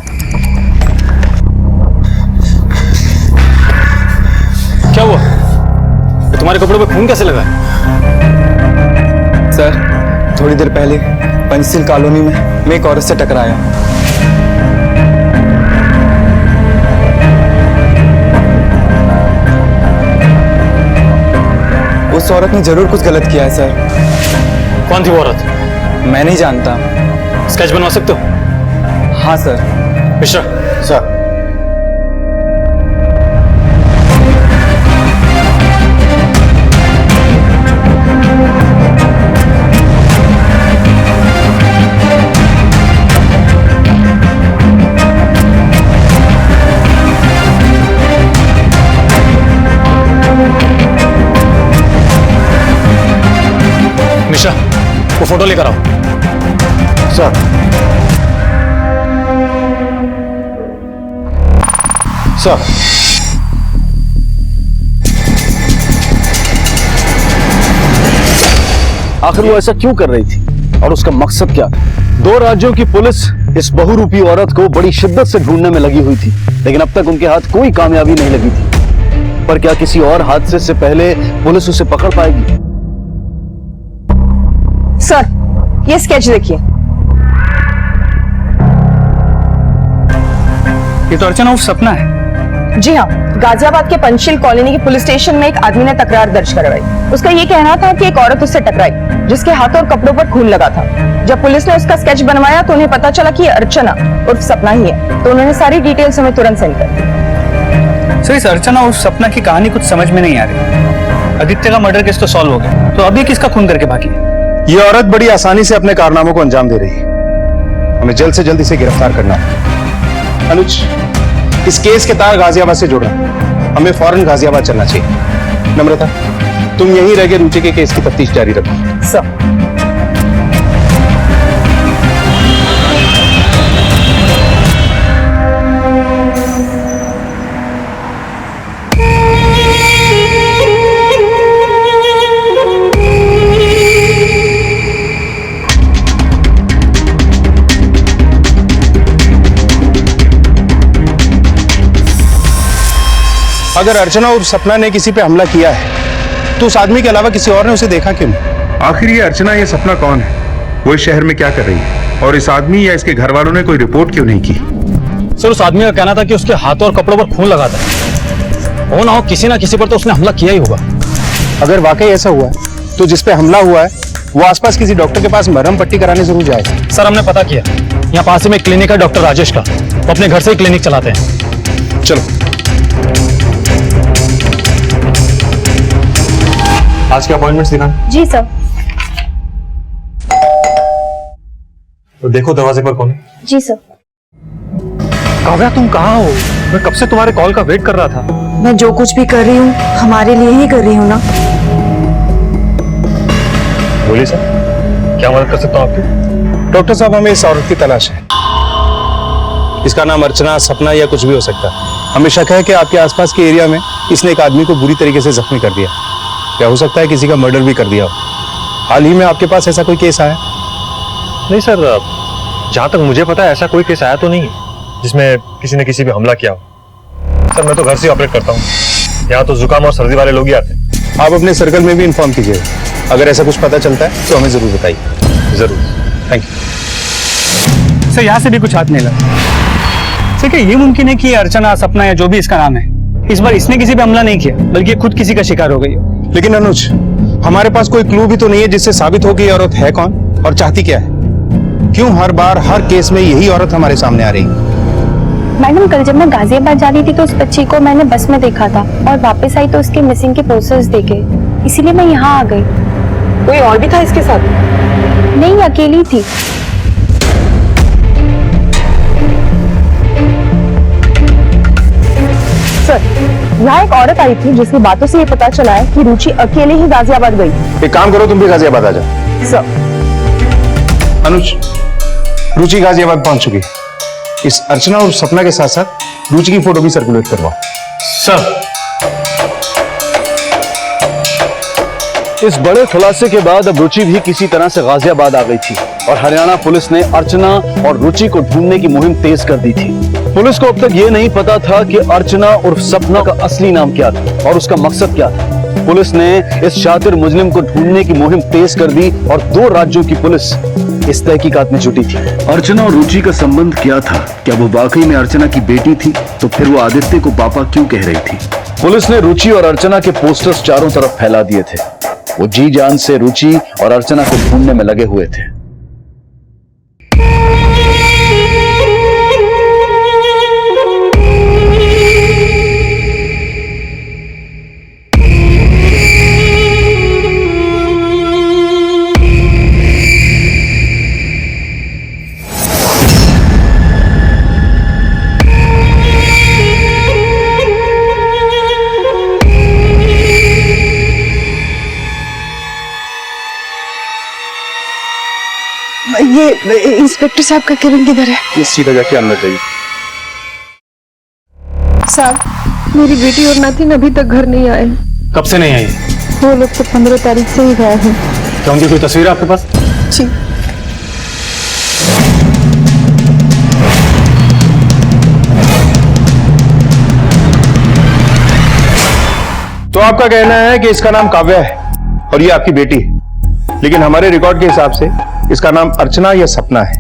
क्या हुआ? तुम्हारे कपड़ों पे खून कैसे लगा? सर, थोड़ी देर पहले पंचशील कॉलोनी में मैं एक औरत से टकराया। उस औरत ने जरूर कुछ गलत किया है सर। कौन थी वो औरत? मैं नहीं जानता। स्केच बनवा सकते हो? हाँ सर। मिश्रा। सर, मिश्रा, वो फोटो लेकर आओ। सर, सर, आखिर वो ऐसा क्यों कर रही थी? और उसका मकसद क्या था। दो राज्यों की पुलिस इस बहुरूपी औरत को बड़ी शिद्दत से ढूंढने में लगी हुई थी, लेकिन अब तक उनके हाथ कोई कामयाबी नहीं लगी थी। पर क्या किसी और हादसे से पहले पुलिस उसे पकड़ पाएगी? सर, ये स्केच देखिए। ये तो अर्चना उर्फ सपना है। जी हाँ, गाजियाबाद के पंचशील कॉलोनी के पुलिस स्टेशन में एक आदमी ने तकरार दर्ज करवाई। उसका ये कहना था कि एक औरत उससे टकराई जिसके हाथों और कपड़ों पर खून लगा था। जब पुलिस ने उसका स्केच बनवाया तो उन्हें पता चला कि ये अर्चना उर्फ सपना ही है, तो उन्होंने सारी डिटेल्स हमें तुरंत सेंड कर दी। सर, इस अर्चना उर्फ सपना की कहानी कुछ समझ में नहीं आ रही। आदित्य का मर्डर केस तो सॉल्व हो गया, तो अभी किसका खून करके भागी? ये औरत बड़ी आसानी से अपने कारनामों को अंजाम दे रही है। हमें जल्द से जल्द इसे गिरफ्तार करना है। अनुज, इस केस के तार गाजियाबाद से जुड़ रहे हैं। हमें फौरन गाजियाबाद चलना चाहिए। नम्रता, तुम यहीं रह के रुचि के केस की तफ्तीश जारी रखो। सर। अगर अर्चना और सपना ने किसी पे हमला किया है तो उस आदमी के अलावा किसी और ने उसे देखा क्यों नहीं? आखिर ये अर्चना या सपना कौन है? वो इस शहर में क्या कर रही है? और इस आदमी या इसके घर वालों ने कोई रिपोर्ट क्यों नहीं की? सर, उस आदमी का कहना था कि उसके हाथों और कपड़ों पर खून लगा था। हो ना हो, किसी ना किसी पर तो उसने हमला किया ही होगा। अगर वाकई ऐसा हुआ है तो जिस पे हमला हुआ है वो आसपास किसी डॉक्टर के पास मरहम पट्टी कराने जरूर जाएगा। सर, हमने पता किया, यहाँ पास ही में क्लिनिक है डॉक्टर राजेश का, वो अपने घर से ही क्लिनिक चलाते हैं। चलो। आज के अपॉइंटमेंट्स दिखाना। जी सर। तो देखो दरवाजे पर कौन है। जी सर। काव्या, तुम कहाँ हो? मैं कब से तुम्हारे कॉल का वेट कर रहा था। मैं जो कुछ भी कर रही हूँ हमारे लिए ही कर रही हूँ ना। बोलिए सर, क्या मदद कर सकता हूँ आपकी? डॉक्टर साहब, हमें इस औरत की तलाश है। इसका नाम अर्चना, सपना या कुछ भी हो सकता है। हमें शक है कि आपके आसपास के एरिया में इसने एक आदमी को बुरी तरीके से जख्मी कर दिया। क्या हो सकता है किसी का मर्डर भी कर दिया हो। हाल ही में आपके पास ऐसा कोई केस आया? नहीं सर, जहाँ तक मुझे पता है ऐसा कोई केस आया तो नहीं है जिसमें किसी ने किसी पे हमला किया हो। सर, मैं तो घर से ऑपरेट करता हूँ, यहाँ तो जुकाम और सर्दी वाले लोग ही आते हैं। आप अपने सर्कल में भी इन्फॉर्म कीजिएगा। अगर ऐसा कुछ पता चलता है तो हमें जरूर बताइए। जरूर। Thank you. सर, यहाँ से भी कुछ हाथ नहीं लगा। सर, क्या ये मुमकिन है कि अर्चना, सपना या जो भी इसका नाम है, इस बार इसने किसी पे हमला नहीं किया बल्कि खुद किसी का शिकार हो गई हो? लेकिन अनुज, हमारे पास कोई क्लू भी तो नहीं है जिससे साबित हो कि ये औरत है कौन और चाहती क्या है। क्यों हर बार हर केस में यही औरत हमारे सामने आ रही है? मैडम, कल जब मैं गाजियाबाद जा रही थी तो उस बच्ची को मैंने बस में देखा था और वापस आई तो उसके मिसिंग के पोस्टर्स देखे, इसीलिए मैं यहाँ आ गई। कोई और भी था इसके साथ? नहीं, अकेली थी। सर, यहाँ एक औरत आई थी जिसकी बातों से ये पता चला है कि रुचि अकेले ही गाजियाबाद गई। एक काम करो, तुम भी गाजियाबाद आ जाओ। सर। अनुज, रुचि गाजियाबाद पहुंच चुकी है। इस अर्चना और सपना के साथ साथ रुचि की फोटो भी सर्कुलेट करवाओ। सर, इस बड़े खुलासे के बाद अब रुचि भी किसी तरह से गाजियाबाद आ गई थी और हरियाणा पुलिस ने अर्चना और रुचि को ढूंढने की मुहिम तेज कर दी थी। पुलिस को अब तक ये नहीं पता था कि अर्चना उर्फ सपना का असली नाम क्या था और उसका मकसद क्या था। पुलिस ने इस शातिर मुजरिम को ढूंढने की मुहिम तेज कर दी और दो राज्यों की पुलिस इस तहकीकात में जुटी थी। अर्चना और रुचि का संबंध क्या था? क्या वो वाकई में अर्चना की बेटी थी? तो फिर वो आदित्य को पापा क्यों कह रही थी? पुलिस ने रुचि और अर्चना के पोस्टर्स चारों तरफ फैला दिए थे। वो जी जान से रुचि और अर्चना को ढूंढने में लगे हुए थे। ये इंस्पेक्टर साहब का केबिन किधर है? ये सीधा जाके अंदर जाइए। साहब, मेरी बेटी और नातिन अभी तक घर नहीं आए। कब से नहीं आई? वो लोग तो 15 तारीख से ही गए हैं। क्या उनकी कोई तस्वीर है आपके पास? जी। तो आपका कहना है कि इसका नाम काव्या है और ये आपकी बेटी है, लेकिन हमारे रिकॉर्ड के हिसाब से इसका नाम अर्चना या सपना है।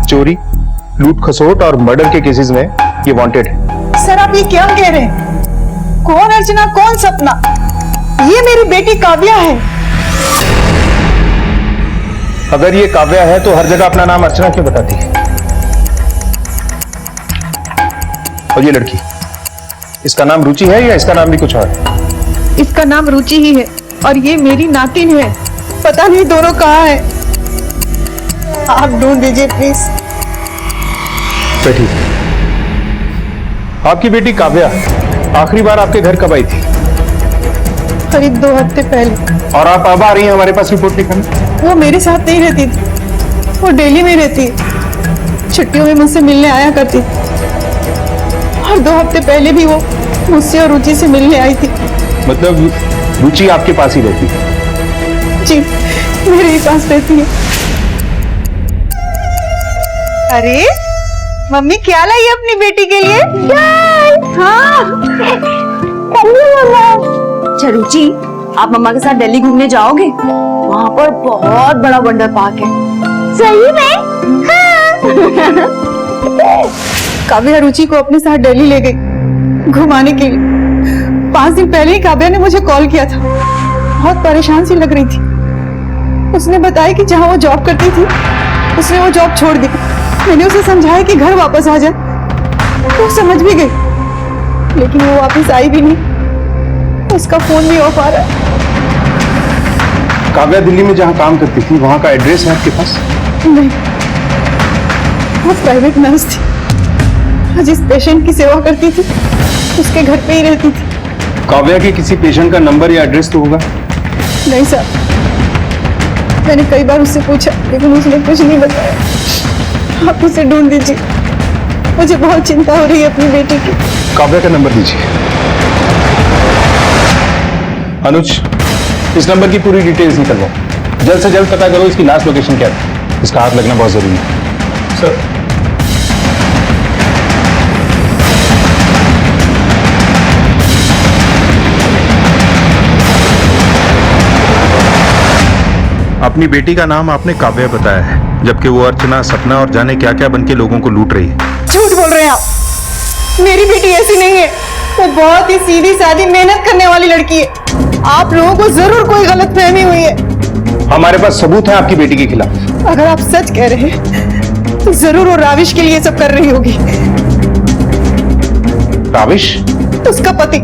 चोरी, लूट खसोट और मर्डर के केसेस में ये वांटेड है। सर आप ये क्या कह रहे हैं? कौन अर्चना, कौन सपना? ये मेरी बेटी काव्या है। अगर ये काव्या है तो हर जगह अपना नाम अर्चना क्यों बताती है? और ये लड़की, इसका नाम रुचि है या इसका नाम भी कुछ और है? इसका नाम रुचि ही है और ये मेरी नातिन है। पता नहीं दोनों कहाँ है। आप ढूंढ दीजिए प्लीज। बैठिए। आपकी बेटी काव्या आखिरी बार आपके घर कब आई थी? करीब 2 हफ्ते पहले। और आप अब आ रही हैं हमारे पास रिपोर्ट लिखने? वो मेरे साथ नहीं रहती थी, वो दिल्ली में रहती है। छुट्टियों में मुझसे मिलने आया करती थी और 2 हफ्ते पहले भी वो मुझसे और रुचि से मिलने आई थी। मतलब रुचि आपके पास ही रहती है? जी, मेरे ही पास रहती है। अरे मम्मी क्या लाई अपनी बेटी के लिए? हाँ मम्मा। अच्छा रुचि, आप मम्मा के साथ दिल्ली घूमने जाओगे? वहाँ पर बहुत बड़ा वंडर पार्क है। सही में? हाँ। काव्या रुचि को अपने साथ दिल्ली ले गई घुमाने के लिए। 5 दिन पहले ही काव्या ने मुझे कॉल किया था। बहुत परेशान सी लग रही थी। उसने बताया कि जहाँ वो जॉब करती थी उसने वो जॉब छोड़ दी। मैंने उसे समझाया कि घर वापस आ जाए, वो समझ भी गई, लेकिन वो वापस आई भी नहीं। उसका फोन नहीं ऑफ आ रहा। काव्या दिल्ली में जहाँ काम करती थी वहाँ का एड्रेस है आपके पास? नहीं, वो प्राइवेट नर्स थी। जिस पेशेंट की सेवा करती थी उसके घर पे ही रहती थी। काव्या के किसी पेशेंट का नंबर या एड्रेस तो होगा? नहीं सर, मैंने कई बार उससे पूछा लेकिन उसने कुछ नहीं बताया। आप उसे ढूंढ दीजिए, मुझे बहुत चिंता हो रही है अपनी बेटी की। काव्या का नंबर दीजिए। अनुज, इस नंबर की पूरी डिटेल्स निकलवाओ। जल्द से जल्द पता करो इसकी लास्ट लोकेशन क्या है। इसका हाथ लगना बहुत जरूरी है। सर। अपनी बेटी का नाम आपने काव्या बताया है, जबकि वो अर्चना, सपना और जाने क्या क्या बन के लोगों को लूट रही है। झूठ बोल रहे हैं आप। मेरी बेटी ऐसी नहीं है। वो बहुत ही सीधी सादी मेहनत करने वाली लड़की है। आप लोगों को जरूर कोई गलतफहमी हुई है। हमारे पास सबूत है आपकी बेटी के खिलाफ। अगर आप सच कह रहे हैं तो जरूर वो राविश के लिए सब कर रही होगी। राविश? उसका पति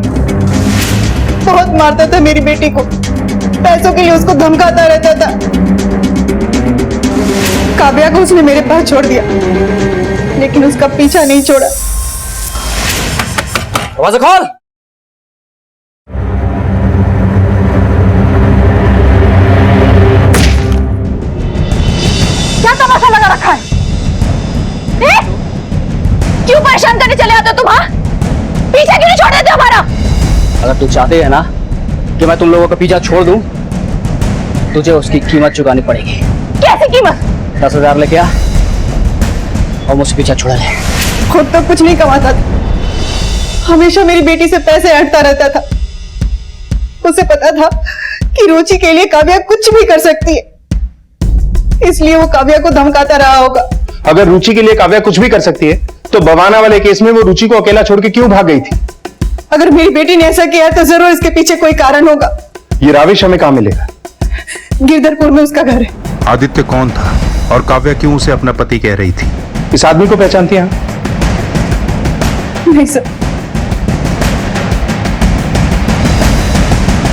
बहुत मारता था मेरी बेटी को, पैसों के लिए उसको धमकाता रहता था। काव्या को उसने मेरे पास छोड़ दिया, लेकिन उसका पीछा नहीं छोड़ा। दरवाजा खोल। क्या तमाशा लगा रखा है? क्यों परेशान करने चले आते हो तुम? हाँ, पीछा क्यों नहीं छोड़ देते हमारा? अगर तू चाहते है ना कि मैं तुम लोगों का पीछा छोड़ दूं, तुझे उसकी कीमत चुकानी पड़ेगी। कैसी कीमत? 10,000 लेके आ और मुझसे पीछा छुड़ा ले। खुद तो कुछ नहीं कमाता था, हमेशा मेरी बेटी से पैसे हटता रहता था। उसे पता था कि रुचि के लिए काव्या कुछ भी कर सकती है, इसलिए वो काव्या को धमकाता रहा होगा। अगर रुचि के लिए काव्या कुछ भी कर सकती है तो बवाना वाले केस में वो रुचि को अकेला छोड़ के क्यों भाग गई थी? अगर मेरी बेटी ने ऐसा किया तो जरूर इसके पीछे कोई कारण होगा। ये राविश हमें कहां मिलेगा? गिरधरपुर में उसका घर है। आदित्य कौन था और काव्या क्यों उसे अपना पति कह रही थी? इस आदमी को पहचानती हैं? नहीं सर।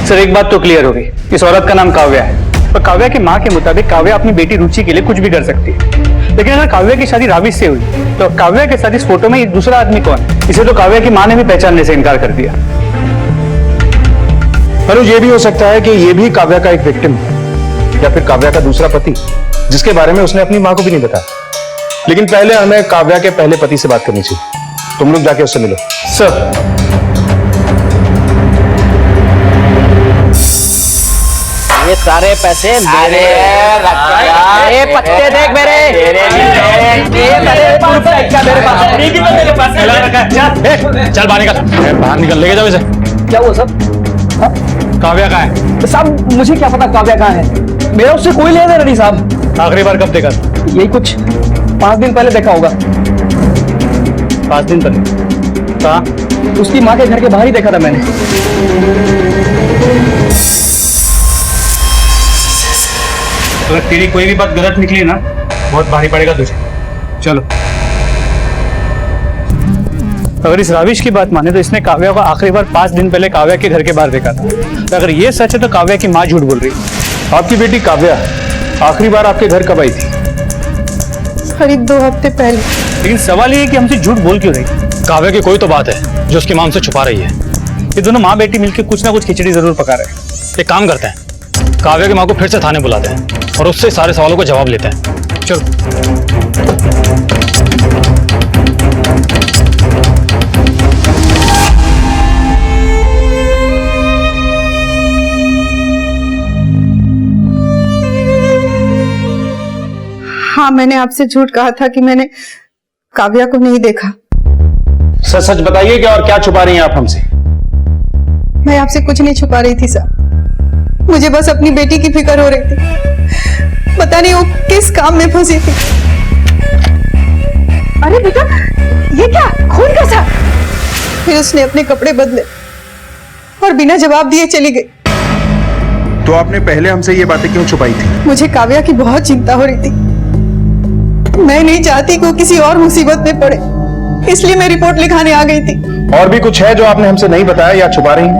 सर एक बात तो क्लियर हो गई, इस औरत का नाम काव्या है और काव्या की माँ के मुताबिक काव्या अपनी बेटी रुचि के लिए कुछ भी कर सकती है। लेकिन अगर काव्या की शादी राविश से हुई तो काव्या के साथ इस फोटो में एक दूसरा आदमी कौन है? इसे तो काव्या की माँ ने भी पहचानने से इनकार कर दिया। अनुज, ये भी हो सकता है कि ये भी काव्या का एक विक्टिम है या फिर काव्या का दूसरा पति, जिसके बारे में उसने अपनी माँ को भी नहीं बताया। लेकिन पहले हमें काव्या के पहले पति से बात करनी चाहिए। तुम लोग जाके उससे मिलो। सर ये सारे पैसे मेरे ये पत्ते देख मेरे चल बाहर निकल, लेके जाओ इसे। क्या हुआ साहब? काव्या कहाँ है? साहब मुझे क्या पता काव्या कहाँ है, मेरा उससे कोई लेना देना नहीं साहब। आखिरी बार कब देखा? यही कुछ 5 दिन पहले देखा होगा। 5 दिन पहले? कहाँ? उसकी माँ के घर के बाहर ही देखा था मैंने। अगर तेरी कोई भी बात गलत निकली ना, बहुत भारी पड़ेगा तुझे। चलो। अगर इस राविश की बात माने तो इसने काव्या को आखिरी बार 5 दिन पहले काव्या के घर के बाहर देखा था। तो अगर ये सच है तो काव्या की माँ झूठ बोल रही है। आपकी बेटी काव्या आखिरी बार आपके घर कब आई थी? करीब 2 हफ्ते पहले। लेकिन सवाल ये है कि हमसे झूठ बोल क्यों रही? काव्या की कोई तो बात है जो उसकी माँ हमसे छुपा रही है। ये दोनों माँ बेटी मिलकर कुछ ना कुछ खिचड़ी जरूर पका रहे हैं। एक काम करते हैं, काव्या की माँ को फिर से थाने बुलाते हैं और उससे सारे सवालों का जवाब लेते हैं। चलो। हाँ, मैंने आपसे झूठ कहा था कि मैंने काव्या को नहीं देखा। सच सच बताइए क्या, और क्या छुपा रही हैं आप हमसे? मैं आपसे कुछ नहीं छुपा रही थी सर, मुझे बस अपनी बेटी की फिक्र हो रही थी। पता नहीं वो किस काम में फंसी थी। अरे बेटा, ये क्या खून कैसा? फिर उसने अपने कपड़े बदले और बिना जवाब दिए चली गई। तो आपने पहले हमसे ये बातें क्यों छुपाई थी? मुझे काव्या की बहुत चिंता हो रही थी। मैं नहीं चाहती कि वो किसी और मुसीबत में पड़े, इसलिए मैं रिपोर्ट लिखाने आ गई थी। और भी कुछ है जो आपने हमसे नहीं बताया या छुपा रही हैं?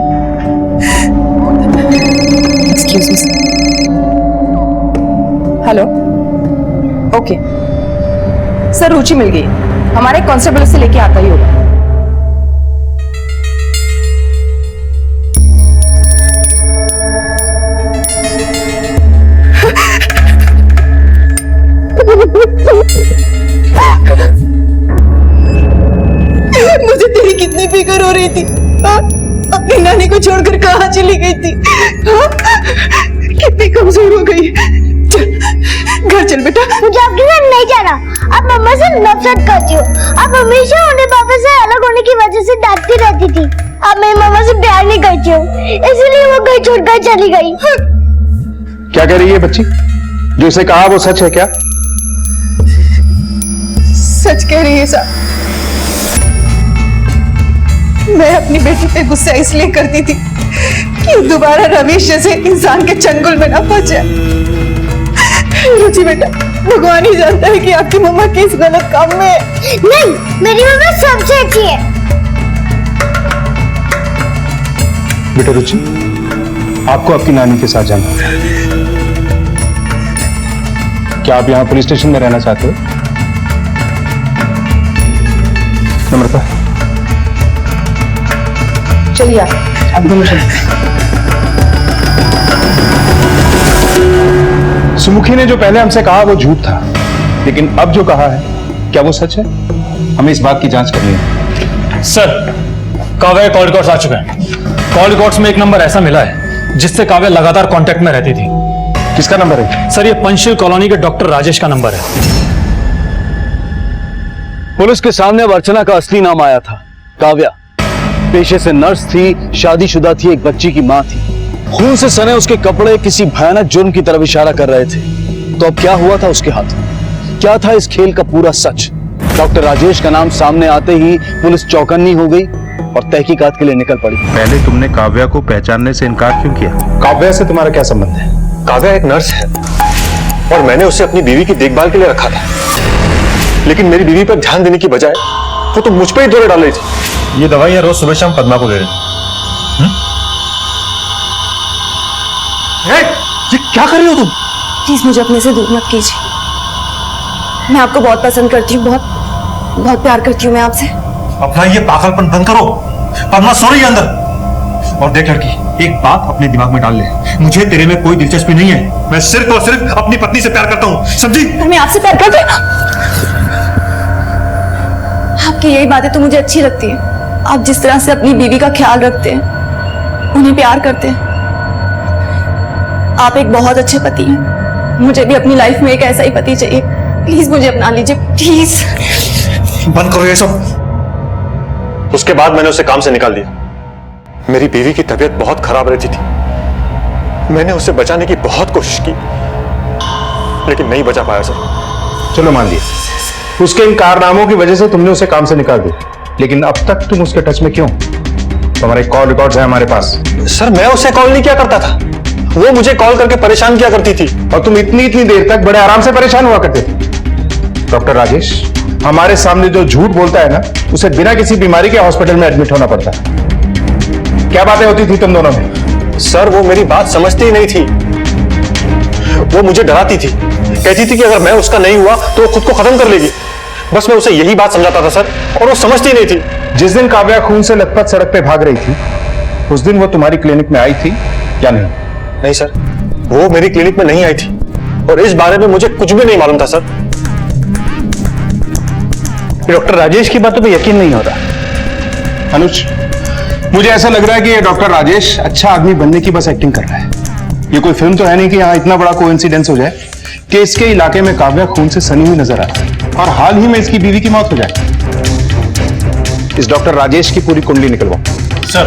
Excuse me. Hello. Okay sir, Ruchi मिल गई, हमारे कांस्टेबल से लेके आता ही होगा। मुझे तेरी कितनी फिक्र हो रही थी। अपनी नानी को छोड़कर कहाँ चली गई थी? कितनी कमजोर हो गई। चल घर चल बेटा। मुझे आपके साथ नहीं जाना, आप मम्मा से नफरत करती हो। आप हमेशा उन्हें पापा से अलग होने की वजह से डांटती रहती थी। आप मेरी मम्मा से प्यार नहीं करती हो, इसलिए वो घर छोड़कर चली गई। क्या कह रही है बच्ची? जो इसे कहा वो सच है क्या? सच कह रही है साहब। मैं अपनी बेटी पे गुस्सा इसलिए करती थी कि दोबारा रमेश जैसे इंसान के चंगुल में ना फंस जाए। रुचि बेटा, भगवान ही जानता है कि आपकी मम्मा किस गलत काम में है। नहीं, मेरी मम्मा सबसे अच्छी है। बेटा रुचि, आपको आपकी नानी के साथ जाना है। क्या आप यहाँ पुलिस स्टेशन में रहना चाहते हो? नम्रता, चलिए आप दोनों चलिए। सुमुखी ने जो पहले हमसे कहा वो झूठ था, लेकिन अब जो कहा है क्या वो सच है? हमें इस बात की जांच करनी है। सर, काव्या कॉल रिकॉर्ड्स आ चुके हैं। कॉल रिकॉर्ड्स में एक नंबर ऐसा मिला है जिससे काव्या लगातार कांटेक्ट में रहती थी। किसका नंबर है? सर, ये पंचशील कॉलोनी के डॉक्टर राजेश का नंबर है। पुलिस के सामने अब अर्चना का असली नाम आया था। काव्या पेशे से नर्स थी, शादीशुदा थी, एक बच्ची की मां थी। खून से सने उसके कपड़े किसी भयानक जुर्म की तरफ इशारा कर रहे थे। तो अब क्या हुआ था उसके हाथ? क्या था इस खेल का पूरा सच? डॉक्टर राजेश का नाम सामने आते ही पुलिस चौकन्नी हो गई और तहकीकात के लिए निकल पड़ी। पहले तुमने काव्या को पहचानने से इनकार क्यों किया? काव्या से तुम्हारा क्या संबंध है? काव्या एक नर्स है और मैंने उसे अपनी बीवी की देखभाल के लिए रखा था, लेकिन मेरी बीवी पर ध्यान देने की बजाय वो तो मुझ पर ही दौरे डाल रही थी। ये दवाइयां रोज सुबह शाम पद्मा को दे रहे। ये क्या कर रही हो तुम? प्लीज मुझे अपने से दूर मत कीजिए। मैं आपको बहुत पसंद करती हूँ, बहुत बहुत प्यार करती हूँ मैं आपसे। अपना ये पागलपन बंद करो। पद्मा सो रही है अंदर। और देख लड़की, एक बात अपने दिमाग में डाल ले, मुझे तेरे में कोई दिलचस्पी नहीं है। मैं सिर्फ और सिर्फ अपनी पत्नी से प्यार करता हूँ, समझी? मैं आपसे प्यार करती हूँ। आपकी यही बातें तो मुझे अच्छी लगती है। आप जिस तरह से अपनी बीवी का ख्याल रखते हैं, उन्हें प्यार करते हैं। आप एक बहुत अच्छे पति हैं। मुझे भी अपनी लाइफ में एक ऐसा ही पति चाहिए। प्लीज मुझे अपना लीजिए, प्लीज। बंद करो ये सब। उसके बाद मैंने उसे काम से निकाल दिया। मेरी बीवी की तबीयत बहुत खराब रहती थी। मैंने उसे बचाने की बहुत कोशिश की, लेकिन नहीं बचा पाया सर। चलो मान लिया, उसके इन कारनामों की वजह से तुमने उसे काम से निकाल दिया, लेकिन अब तक तुम उसके टच में क्यों? तुम्हारे कॉल रिकॉर्ड्स हैं हमारे पास। सर मैं उसे कॉल नहीं किया करता था, वो मुझे कॉल करके परेशान किया करती थी। और तुम इतनी देर तक बड़े आराम से परेशान हुआ करते थे। डॉक्टर राजेश हमारे सामने जो झूठ बोलता है ना, उसे बिना किसी बीमारी के हॉस्पिटल में एडमिट होना पड़ता है। क्या बातें होती थी तुम दोनों में? सर वो मेरी बात समझती ही नहीं थी, वो मुझे डराती थी, कहती थी कि अगर मैं उसका नहीं हुआ तो वो खुद को खत्म कर लेगी। बस मैं उसे यही बात समझाता था सर, और वो समझती नहीं थी। जिस दिन काव्या खून से लथपथ सड़क पे भाग रही थी, उस दिन वो तुम्हारी क्लिनिक में आई थी या नहीं? नहीं सर, वो मेरी क्लिनिक में नहीं आई थी, और इस बारे में मुझे कुछ भी नहीं मालूम था सर। डॉक्टर राजेश की बातों पे यकीन नहीं हो रहा। अनुज, मुझे ऐसा लग रहा है कि ये डॉक्टर राजेश अच्छा आदमी बनने की बस एक्टिंग कर रहा है। ये कोई फिल्म तो है नहीं कि यहाँ इतना बड़ा कोइंसिडेंस हो जाए कि इसके इलाके में काव्या खून से सनी हुई नजर आए और हाल ही में इसकी बीवी की मौत हो जाए। इस डॉक्टर राजेश की पूरी कुंडली निकलवाओ। सर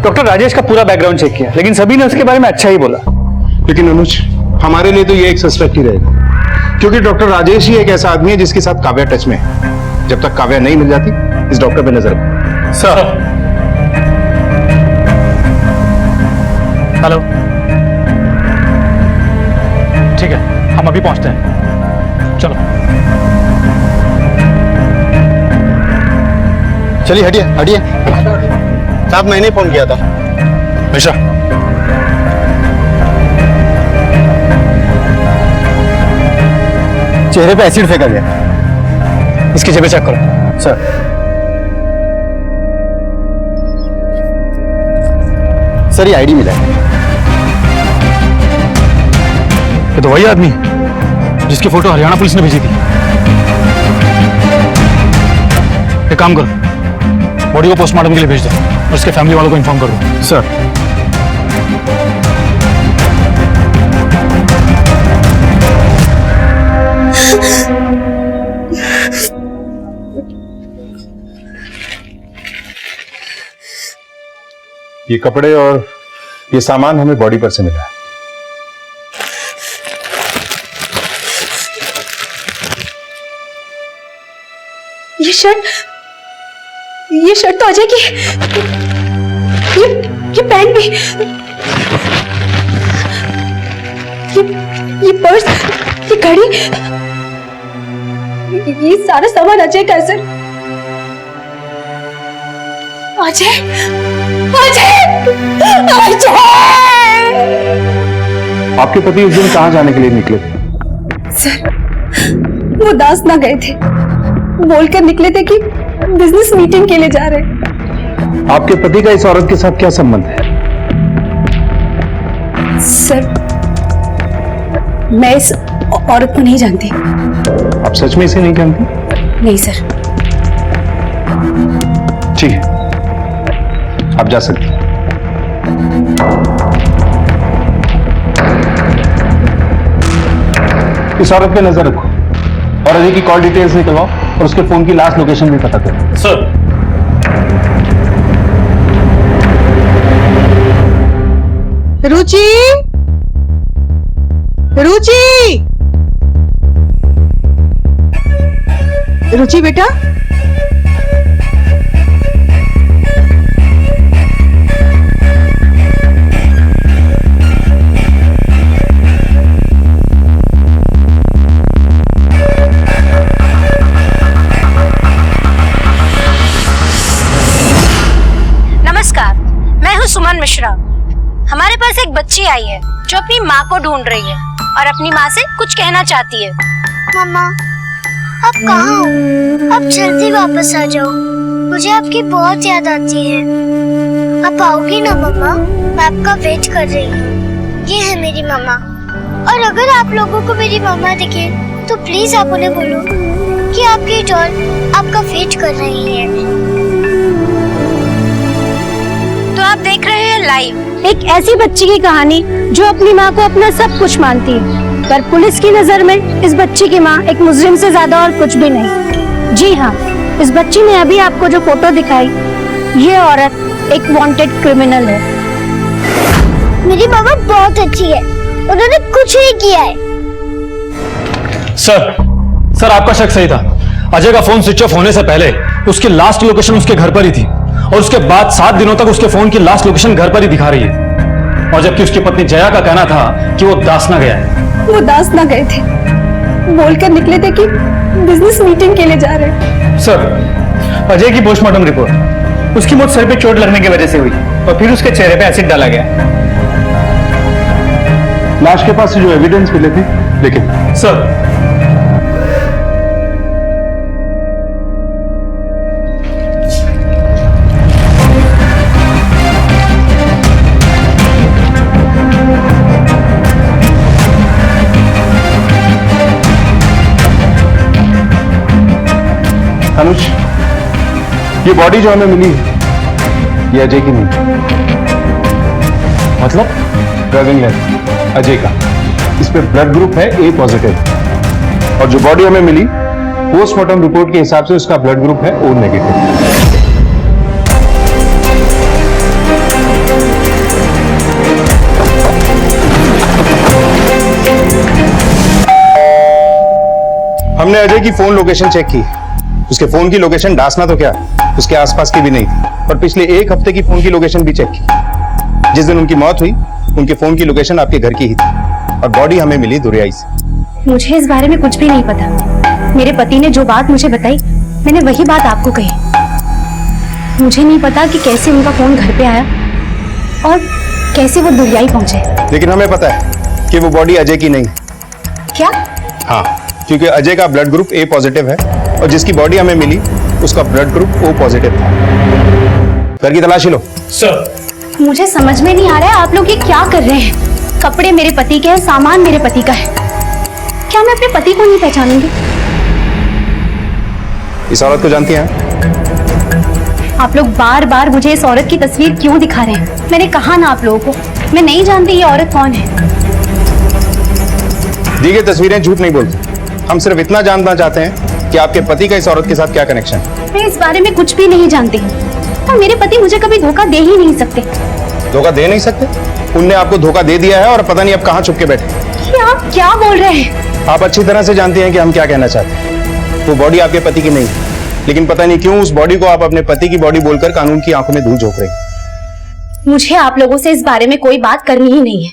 डॉक्टर राजेश का पूरा बैकग्राउंड चेक किया, लेकिन सभी ने उसके बारे में अच्छा ही बोला। लेकिन अनुज, हमारे लिए तो ये एक सस्पेक्ट ही रहेगा, क्योंकि डॉक्टर राजेश ही एक ऐसा आदमी है जिसके साथ काव्या टच में है। जब तक काव्या नहीं मिल जाती, इस डॉक्टर पे नजर रखो। सर हेलो, ठीक है, हम अभी पहुंचते हैं, चलो। चलिए हटिए हटिए। साहब मैंने फोन किया था। मिश्रा, चेहरे पे एसिड फेंका गया। इसकी जेबें चेक करो। सर सर ये आईडी मिला है। ये तो वही आदमी है जिसकी फोटो हरियाणा पुलिस ने भेजी थी। एक काम करो, बॉडी को पोस्टमार्टम के लिए भेज दो और उसके फैमिली वालों को इन्फॉर्म कर दो। सर ये कपड़े और ये सामान हमें बॉडी पर से मिला है। ये शर्ट तो अजय की, ये पैंट भी, ये पर्स, ये घड़ी, ये सारा सामान अजय का है सर। अजय, अजय, अजय! आपके पति उस दिन कहां जाने के लिए निकले थे? सर वो दास ना गए थे, बोलकर निकले थे कि बिजनेस मीटिंग के लिए जा रहे हैं। आपके पति का इस औरत के साथ क्या संबंध है? सर मैं इस औरत को नहीं जानती। आप सच में इसे नहीं जानती? नहीं सर। ठीक है, आप जा सकते हैं। इस औरत पे नजर रखो और अजय की कॉल डिटेल्स निकलवाओ और उसके फोन की लास्ट लोकेशन भी पता करो। सर रुचि, रुचि, रुचि बेटा, नमस्कार, मैं हूँ सुमन मिश्रा। हमारे पास एक बच्ची आई है जो अपनी माँ को ढूंढ रही है और अपनी माँ से कुछ कहना चाहती है। मम्मा, आप कहाँ हो? आप जल्दी वापस आ जाओ, मुझे आपकी बहुत याद आती है। आप आओगी ना मम्मा? मैं आपका वेट कर रही हूँ। ये है मेरी मम्मा, और अगर आप लोगों को मेरी मम्मा दिखे तो प्लीज आप उन्हें बोलो कि आपकी डॉल आपका वेट कर रही है। तो आप देख रहे हैं लाइव एक ऐसी बच्ची की कहानी जो अपनी माँ को अपना सब कुछ मानती है, पर पुलिस की नजर में इस बच्ची की माँ एक मुजरिम से ज्यादा और कुछ भी नहीं। जी हाँ, इस बच्ची ने अभी आपको जो फोटो दिखाई, ये औरत एक वांटेड क्रिमिनल है। मेरी मामा बहुत अच्छी है, उन्होंने कुछ नहीं किया है। सर आपका शक सही था। अजय का फोन स्विच ऑफ होने से पहले उसकी लास्ट लोकेशन उसके घर पर ही थी, और उसके बाद 7 दिनों तक उसके फोन की लास्ट लोकेशन घर पर ही दिखा रही है। और जबकि उसकी पत्नी जया का कहना था कि वो दासना गया है। वो दासना गए थे, बोलकर निकले थे कि बिजनेस मीटिंग के लिए जा रहे हैं। सर, अजय की पोस्टमार्टम रिपोर्ट, उसकी मौत सर पे चोट लगने की वजह से हुई और फिर उसके चेहरे पे एसिड डाला गया। लाश के पास से जो एविडेंस मिले थे, लेकिन सर अनुज, ये बॉडी जो हमें मिली है, ये अजय की नहीं। मतलब ड्राइविंग लाइसेंस अजय का, इस पे ब्लड ग्रुप है ए पॉजिटिव, और जो बॉडी हमें मिली पोस्टमार्टम रिपोर्ट के हिसाब से उसका ब्लड ग्रुप है ओ नेगेटिव। हमने अजय की फोन लोकेशन चेक की, उसके फोन की लोकेशन डासना तो क्या, उसके आसपास की भी नहीं थी, और पिछले 1 हफ्ते की फोन की लोकेशन भी चेक की। जिस दिन उनकी मौत हुई, उनके फोन की लोकेशन आपके घर की ही थी, और बॉडी हमें मिली दुरियाई से। मुझे इस बारे में कुछ भी नहीं पता। मेरे पति ने जो बात मुझे बताई, मैंने वही बात आपको कही। मुझे नहीं पता कि कैसे उनका फोन घर पे आया और कैसे वो दुरियाई पहुंचे। लेकिन हमें पता है कि वो बॉडी अजय की नहीं। क्या? हाँ, क्योंकि अजय का ब्लड ग्रुप ए पॉजिटिव है, और जिसकी बॉडी हमें मिली उसका ब्लड ग्रुप ओ पॉजिटिव था। घर की तलाशी लो। सर, मुझे समझ में नहीं आ रहा है आप लोग ये क्या कर रहे हैं। कपड़े मेरे पति के हैं, सामान मेरे पति का है, क्या मैं अपने पति को नहीं पहचानूंगी? इस औरत को जानती हैं? आप लोग बार बार मुझे इस औरत की तस्वीर क्यों दिखा रहे हैं? मैंने कहा ना आप लोगों को, मैं नहीं जानती ये औरत कौन है। दी गई तस्वीरें झूठ नहीं बोलती। हम सिर्फ इतना जानना चाहते हैं कि आपके पति का इस औरत के साथ क्या कनेक्शन है। मैं इस बारे में कुछ भी नहीं जानती हूँ, और मेरे पति मुझे कभी धोखा दे ही नहीं सकते। धोखा दे नहीं सकते? उनने आपको धोखा दे दिया है, और पता नहीं अब कहाँ छुप के बैठे। ये आप क्या बोल रहे हैं? आप अच्छी तरह से जानती हैं कि हम क्या कहना चाहते हैं। वो बॉडी आपके पति की नहीं, लेकिन पता नहीं क्यों उस बॉडी को आप अपने पति की बॉडी बोलकर कानून की आंखों में धूल झोंक रहे हैं। मुझे आप लोगों से इस बारे में कोई बात करनी ही नहीं है।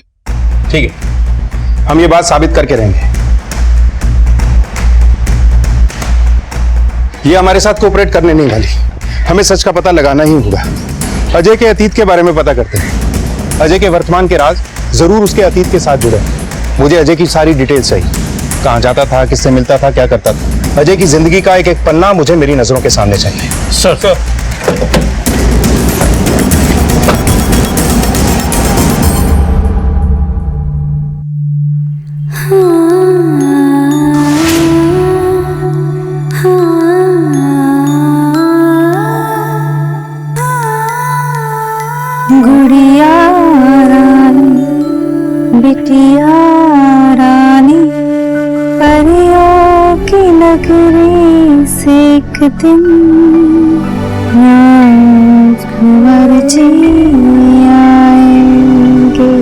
ठीक है, हम ये बात साबित करके रहेंगे। ये हमारे साथ कोऑपरेट करने नहीं वाली। हमें सच का पता लगाना ही होगा। अजय के अतीत के बारे में पता करते हैं। अजय के वर्तमान के राज जरूर उसके अतीत के साथ जुड़े हैं। मुझे अजय की सारी डिटेल्स चाहिए, कहाँ जाता था, किससे मिलता था, क्या करता था। अजय की जिंदगी का एक एक पन्ना मुझे मेरी नजरों के सामने चाहिए। सर, गुड़िया रानी, बिटिया रानी, परियों की नगरी से एक दिन राजकुंवर जी आएंगे।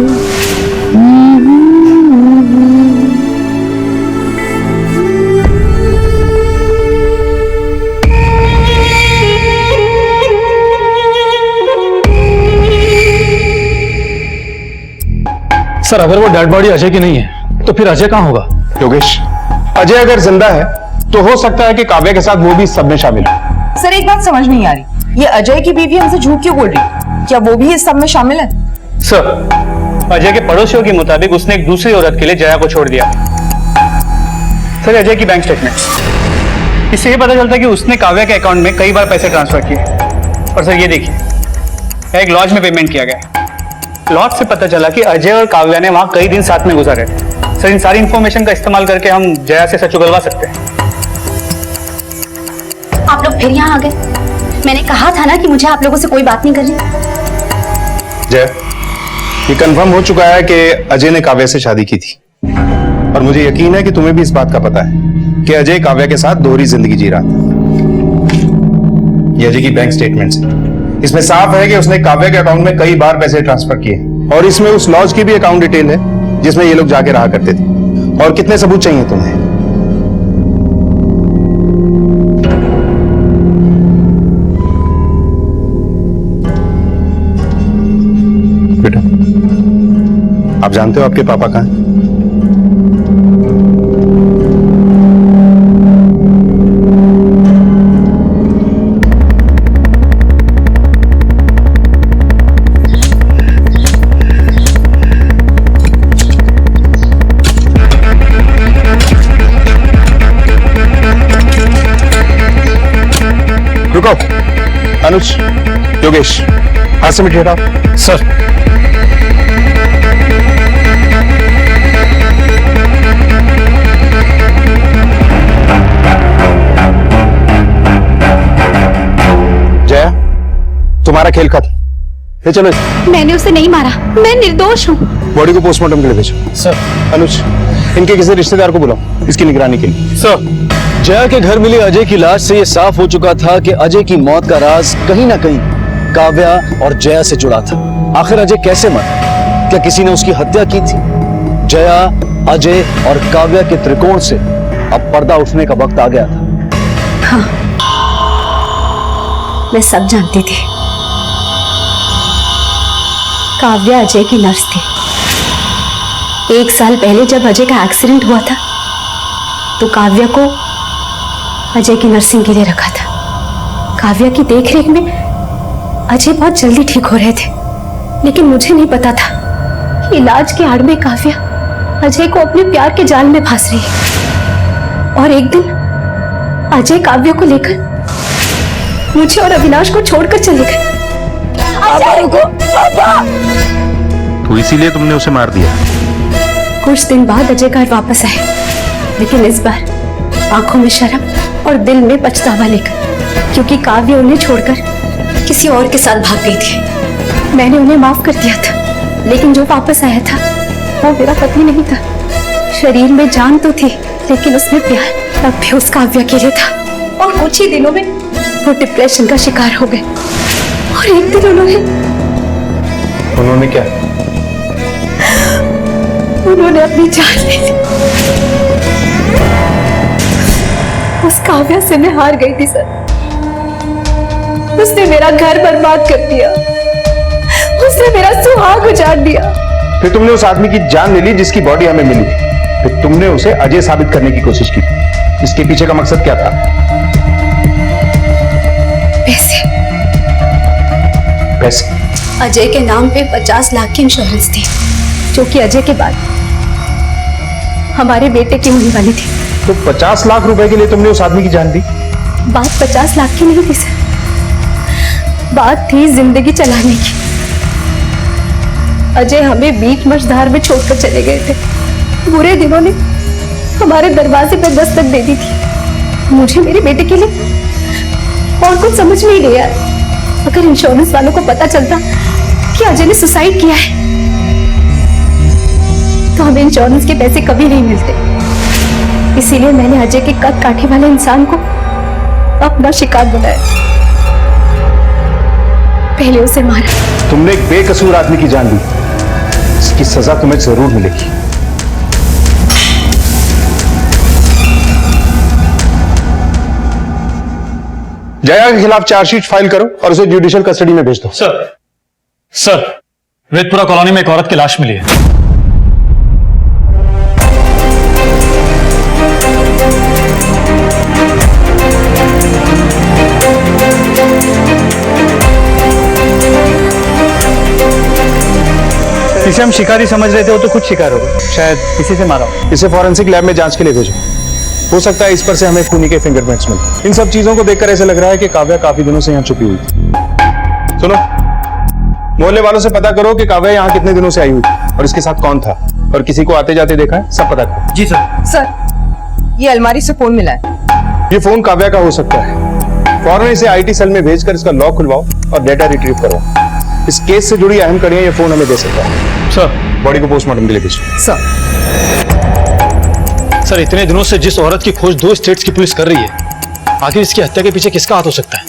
सर अगर वो डेड बॉडी अजय की नहीं है तो फिर अजय कहाँ होगा? योगेश, अजय अगर जिंदा है तो हो सकता है कि काव्या के साथ वो भी इस सब में शामिल हो। सर एक बात समझ नहीं आ रही, ये अजय की बीवी हमसे झूठ क्यों बोल रही? क्या वो भी इस सब में शामिल है? सर अजय के पड़ोसियों के मुताबिक उसने एक दूसरी औरत के लिए जया को छोड़ दिया। सर अजय की बैंक स्टेटमेंट, इससे ये पता चलता है कि उसने काव्या के अकाउंट में कई बार पैसे ट्रांसफर किए। और सर ये देखिए, एक लॉज में पेमेंट किया गया। लॉज से पता चला कि अजय और काव्या ने वहां कई दिन साथ में गुजारे। सर इन सारी इंफॉर्मेशन का इस्तेमाल करके हम जया से सच उगलवा सकते हैं। आप लोग फिर यहाँ आ गए। मैंने कहा था ना कि मुझे आप लोगों से कोई बात नहीं करनी। जय, ये कंफर्म हो चुका है कि अजय ने काव्या से शादी की थी और मुझे यकीन है कि तुम्हें भी इस बात का पता है कि अजय काव्या के साथ दोहरी जिंदगी जी रहा था। ये अजय की बैंक स्टेटमेंट्स है, इसमें साफ है कि उसने काव्या के अकाउंट में कई बार पैसे ट्रांसफर किए और इसमें उस लॉज की भी अकाउंट डिटेल है जिसमें ये लोग जाके रहा करते थे। और कितने सबूत चाहिए तुम्हें? बेटा, आप जानते हो आपके पापा कहाँ हैं? रुको, अनुज, योगेश, हाथ से मिट हटाओ। सर जया, तुम्हारा खेल खत्म। ले चलो। मैंने उसे नहीं मारा, मैं निर्दोष हूँ। बॉडी को पोस्टमार्टम के लिए भेजो। सर। अनुज, इनके किसी रिश्तेदार को बुलाओ इसकी निगरानी के लिए। सर। जया के घर मिली अजय की लाश से यह साफ हो चुका था कि अजय की मौत का राज कहीं ना कहीं काव्या और जया से जुड़ा था। आखिर अजय कैसे मरा? क्या किसी ने उसकी हत्या की थी? जया, अजय और काव्या के त्रिकोण से अब पर्दा उठने का वक्त आ गया था। हाँ, मैं सब जानती थी। काव्या अजय की नर्स थी। 1 साल पहले जब अजय का एक्सीडेंट हुआ था तो काव्या को अजय की नर्सिंग के लिए रखा था। काव्या की देखरेख में अजय बहुत जल्दी ठीक हो रहे थे, लेकिन मुझे नहीं पता था कि इलाज के आड़ में काव्या अजय को अपने प्यार के जाल में फंस रही है। और एक दिन अजय काव्या को लेकर मुझे और अविनाश को छोड़कर चले गए। तो इसीलिए तुमने उसे मार दिया? कुछ दिन बाद अजय घर वापस आए, लेकिन इस बार आंखों में शर्म और दिल में पछतावा लेकर, क्योंकि काव्या उन्हें छोड़कर किसी और के साथ भाग गई थी। मैंने उन्हें माफ कर दिया था, लेकिन जो वापस आया था वो मेरा पति नहीं था। शरीर में जान तो थी, लेकिन उसमें प्यार तब भी उस काव्या के लिए था। और कुछ ही दिनों में वो डिप्रेशन का शिकार हो गए और एक दिन उन्होंने क्या? उन्होंने अपनी जान ले ली। उस काव्या से मैं हार गई थी सर। उसने मेरा घर बर्बाद कर दिया, उसने मेरा सुहाग उजाड़ दिया। फिर तुमने उस आदमी की जान ले ली जिसकी बॉडी हमें मिली। फिर तुमने उसे अजय साबित करने की कोशिश की। इसके पीछे का मकसद क्या था? पैसे। पैसे? अजय के नाम पे 50 लाख की इंश्योरेंस थी, जो कि अजय के बाद हमारे बेटे की होने वाली थी। तो 50 लाख रुपए के लिए तुमने उस आदमी की जान दी? बात 50 लाख की नहीं थी सर, बात थी जिंदगी चलाने की। अजय हमें बीच मझधार में छोड़कर चले गए थे। बुरे दिनों ने हमारे दरवाजे पर दस्तक दे दी थी। मुझे मेरे बेटे के लिए और कुछ समझ में ही नहीं आया। अगर इंश्योरेंस वालों को पता चलता कि अजय ने सुसाइड किया है तो हमें इंश्योरेंस के पैसे कभी नहीं मिलते। इसीलिए मैंने अजय के कद काटे वाले इंसान को अपना शिकार बनाया, पहले उसे मारा। तुमने एक बेकसूर आदमी की जान ली, इसकी सजा तुम्हें जरूर मिलेगी। जया के खिलाफ चार्जशीट फाइल करो और उसे जुडिशियल कस्टडी में भेज दो। सर, वेदपुरा कॉलोनी में एक औरत की लाश मिली है। जिसे हम शिकारी समझ रहे थे वो तो खुद शिकार हो गए, शायद किसी से मारा हो। इसे फॉरेंसिक लैब में जांच के लिए भेजो। हो सकता है इस पर से हमें खूनी के फिंगरप्रिंट्स मिले। इन सब चीजों को देखकर ऐसा लग रहा है कि काव्या काफी दिनों से यहाँ छुपी हुई थी। सुनो, मोहल्ले वालों से पता करो कि काव्या यहाँ कितने दिनों से आई हुई थी और इसके साथ कौन था, और किसी को आते जाते देखा है, सब पता करो। जी सर। सर, ये अलमारी से फोन मिला है। ये फोन काव्या का हो सकता है। फौरन इसे आईटी सेल में भेजकर इसका लॉक खुलवाओ और डेटा रिट्रीव करवाओ। इस केस से जुड़ी अहम कड़ियां ये फोन हमें दे सकता है। सर, बॉडी को पोस्टमार्टम के लिए भेजो। सर, इतने दिनों से जिस औरत की खोज 2 स्टेट्स की पुलिस कर रही है, आखिर इसकी हत्या के पीछे किसका हाथ हो सकता है?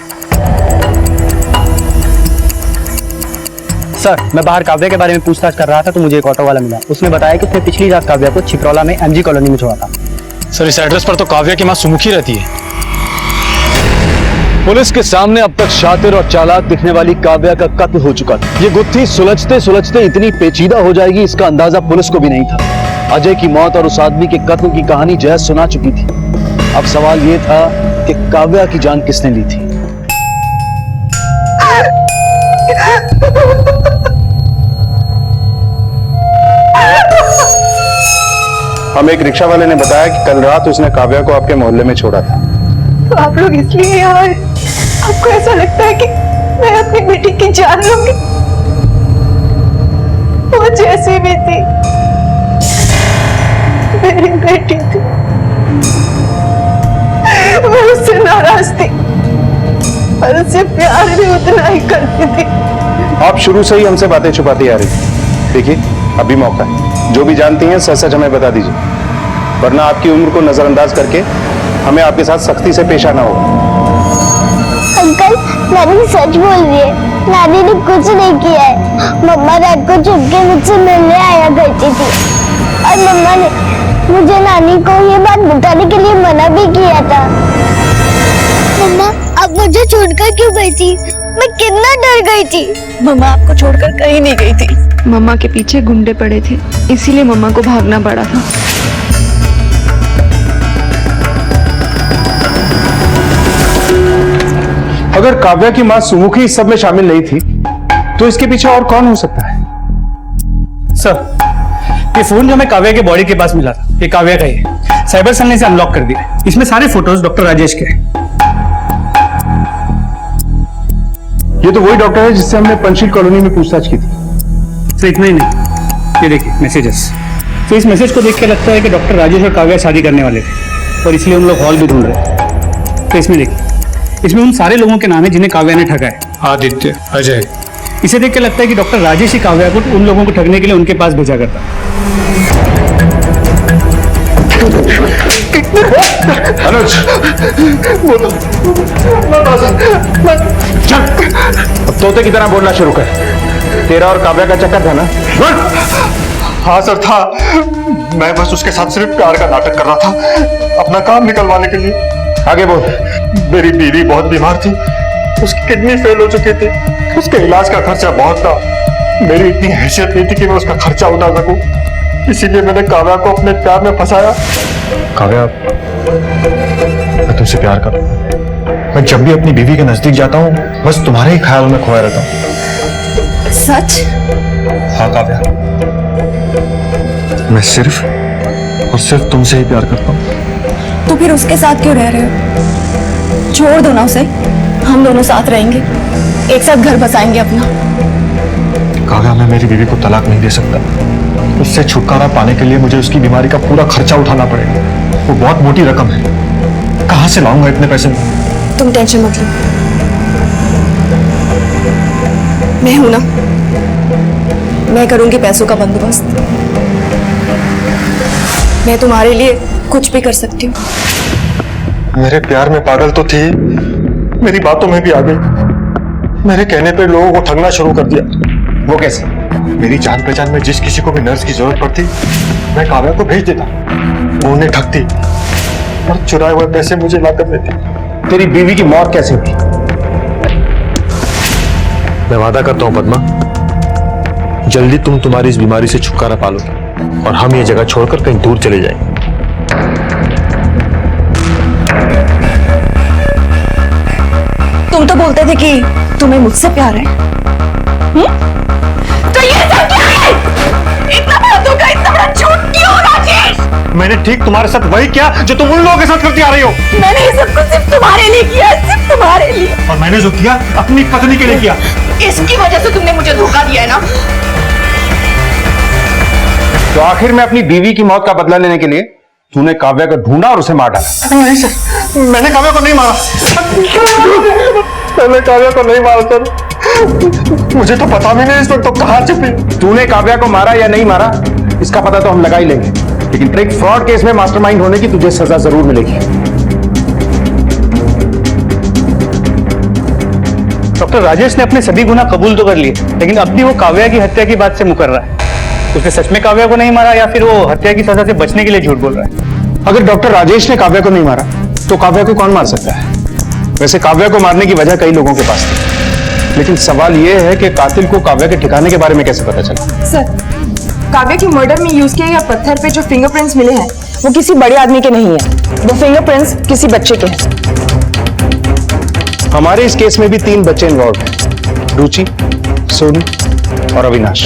सर, मैं बाहर काव्या के बारे में पूछताछ कर रहा था तो मुझे एक ऑटो वाला मिला। उसने बताया कि उसने पिछली रात काव्या को छिपरौला में एमजी कॉलोनी में छोड़ा था। सर, इस एड्रेस पर तो काव्या की मां सुमुखी रहती है। पुलिस के सामने अब तक शातिर और चालाक दिखने वाली काव्या का कत्ल हो चुका था। ये गुत्थी सुलझते सुलझते इतनी पेचीदा हो जाएगी, इसका अंदाजा पुलिस को भी नहीं था। अजय की मौत और उस आदमी के कत्ल की कहानी जय सुना चुकी थी। अब सवाल ये था कि काव्या की जान किसने ली थी। हम एक रिक्शा वाले ने बताया कि कल रात उसने काव्या को आपके मोहल्ले में छोड़ा था। तो आप लोग इसलिए यहाँ आए? आपको ऐसा लगता है कि मैं अपनी बेटी की जान लूंगी? वो जैसी भी थी मेरी बेटी थी। मैं उससे नाराज थी पर उससे प्यार भी उतना ही करती थी। आप शुरू से ही हमसे बातें छुपाती आ रही थी। देखिए, अभी मौका है, जो भी जानती हैं सच सच हमें बता दीजिए, वरना आपकी उम्र को नजरअंदाज करके हमें आपके साथ सख्ती से पेश आना होगा। अंकल, नानी सच बोल रही है। नानी ने कुछ नहीं किया है। मम्मा रात को चुपके मुझसे मिलने आया करती थी और मम्मा ने मुझे नानी को ये बात बताने के लिए मना भी किया था। मम्मा, आप मुझे छोड़कर क्यों गई थी? मैं कितना डर गई थी। मम्मा आपको छोड़कर कहीं नहीं गई थी। मम्मा के पीछे गुंडे पड़े थे, इसीलिए मम्मा को भागना पड़ा था। अगर काव्या की मां सुमुखी इस सब में शामिल नहीं थी तो इसके पीछे और कौन हो सकता है? सर, ये फोन जो हमें काव्या के बॉडी के पास मिला था, ये काव्या का ही है। साइबर सेल ने इसे अनलॉक कर दिया। इसमें सारे फोटोज डॉक्टर राजेश के हैं। ये तो वही डॉक्टर है जिससे हमने पंचशील कॉलोनी में पूछताछ की थी। सर, इतना ही नहीं, ये देखिए मैसेजेस। तो इस मैसेज को देख के लगता है कि डॉक्टर राजेश और काव्या शादी करने वाले थे और इसलिए उन लोग हॉल भी ढूंढ रहे थे। तो इसमें देखिए, इसमें उन सारे लोगों के नाम है जिन्हें काव्या ने ठगा है। आदित्य, अजय। इसे देख के लगता है कि डॉक्टर राजेश ही काव्या को उन लोगों को ठगने के लिए उनके पास भेजा करता। अनुज, चल, अब तोते की तरह बोलना शुरू कर। तेरा और काव्या का चक्कर था ना? हाँ सर, था। मैं बस उसके साथ सिर्फ प्यार का नाटक कर रहा था, अपना काम निकलवाने के लिए। आगे बोल। मेरी बीवी बहुत बीमार थी, उसकी किडनी फेल हो चुकी थी, उसके इलाज का खर्चा बहुत था। मेरी इतनी हैसियत नहीं थी कि मैं उसका खर्चा उठा सकूं, इसीलिए मैंने काव्या को अपने प्यार में फंसाया। काव्या, मैं तुमसे प्यार करता हूं। मैं जब भी अपनी बीवी के नजदीक जाता हूँ बस तुम्हारे ही ख्याल में खोया रहता हूँ। सच? हाँ काव्या, मैं सिर्फ और सिर्फ तुमसे ही प्यार करता हूँ। तो फिर उसके साथ क्यों रह रहे हो? छोड़ दो ना उसे, हम दोनों साथ रहेंगे, एक साथ घर बसाएंगे अपना। काव्या, मैं मेरी बीवी को तलाक नहीं दे सकता। उससे छुटकारा पाने के लिए मुझे उसकी बीमारी का पूरा खर्चा उठाना पड़ेगा। वो बहुत मोटी रकम है, कहां से लाऊंगा इतने पैसे? तुम टेंशन मत लो, मैं हूं ना, मैं करूंगी पैसों का बंदोबस्त। मैं तुम्हारे लिए कुछ भी कर सकती हूँ। मेरे प्यार में पागल तो थी, मेरी बातों में भी आ गई। मेरे कहने पे लोगों को ठगना शुरू कर दिया। वो कैसे? मेरी जान पहचान में जिस किसी को भी नर्स की जरूरत पड़ती, मैं काव्या को भेज देता, वो उन्हें ठगती और चुराए हुए पैसे मुझे लाकर देती। तेरी बीवी की मौत कैसे हुई? मैं वादा करता हूं पद्मा, जल्दी तुम तुम्हारी इस बीमारी से छुटकारा पालोगे और हम ये जगह छोड़कर कहीं दूर चले जाएंगे। तुम तो बोलते थे कि तुम्हें मुझसे प्यार है, तो ये सब क्या है? मैंने ठीक तुम्हारे साथ वही किया जो तुम उन लोगों के साथ करती आ रही हो। मैंने ये सब कुछ सिर्फ तुम्हारे लिए किया, सिर्फ तुम्हारे लिए। और मैंने जो किया अपनी पत्नी के लिए किया। इसकी वजह से तुमने मुझे धोखा दिया है ना। तो आखिर में अपनी बीवी की मौत का बदला लेने के लिए तूने काव्या को ढूंढा और उसे मार डाला। नहीं सर, मैंने काव्या को नहीं मारा। मैंने काव्या को नहीं मारा सर। मुझे तो पता भी नहीं इस वक्त तो कहाँ छिपी। तूने काव्या को मारा या नहीं मारा इसका पता तो हम लगा ही लेंगे, लेकिन ट्रिक फ्रॉड केस में मास्टरमाइंड होने की तुझे सजा जरूर मिलेगी। डॉक्टर राजेश ने अपने सभी गुनाह कबूल तो कर लिए, लेकिन अब भी वो काव्या की हत्या की बात से मुकर रहा है। उसने सच में काव्या को नहीं मारा या फिर वो हत्या की सजा से बचने के लिए झूठ बोल रहा है? अगर डॉक्टर राजेश ने काव्या को नहीं मारा तो काव्या को कौन मार सकता है? वैसे काव्या को मारने की वजह कई लोगों के पास थी, लेकिन सवाल यह है कि कातिल को काव्या के ठिकाने के बारे में कैसे पता चला? सर, काव्या की मर्डर में यूज किए गए पत्थर पे जो फिंगरप्रिंट्स मिले हैं वो किसी बड़े आदमी के नहीं है, वो फिंगरप्रिंट्स किसी बच्चे के हैं। हमारे इस केस में भी 3 बच्चे इन्वॉल्व हैं, रुचि, सोनू और अविनाश।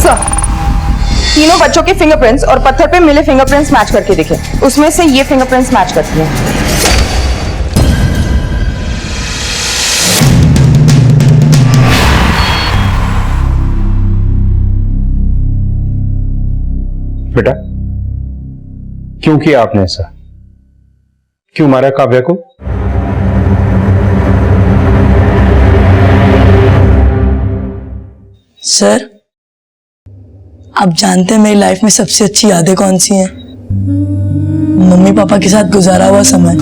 सर, तीनों बच्चों के फिंगरप्रिंट्स और पत्थर पे मिले फिंगरप्रिंट्स मैच करके देखे, उसमें से ये फिंगरप्रिंट्स मैच करती हैं। बेटा, क्यों किया आपने ऐसा? क्यों मारा काव्या को? सर, आप जानते हैं मेरी लाइफ में सबसे अच्छी यादें कौन सी हैं? मम्मी पापा के साथ गुजारा हुआ समय।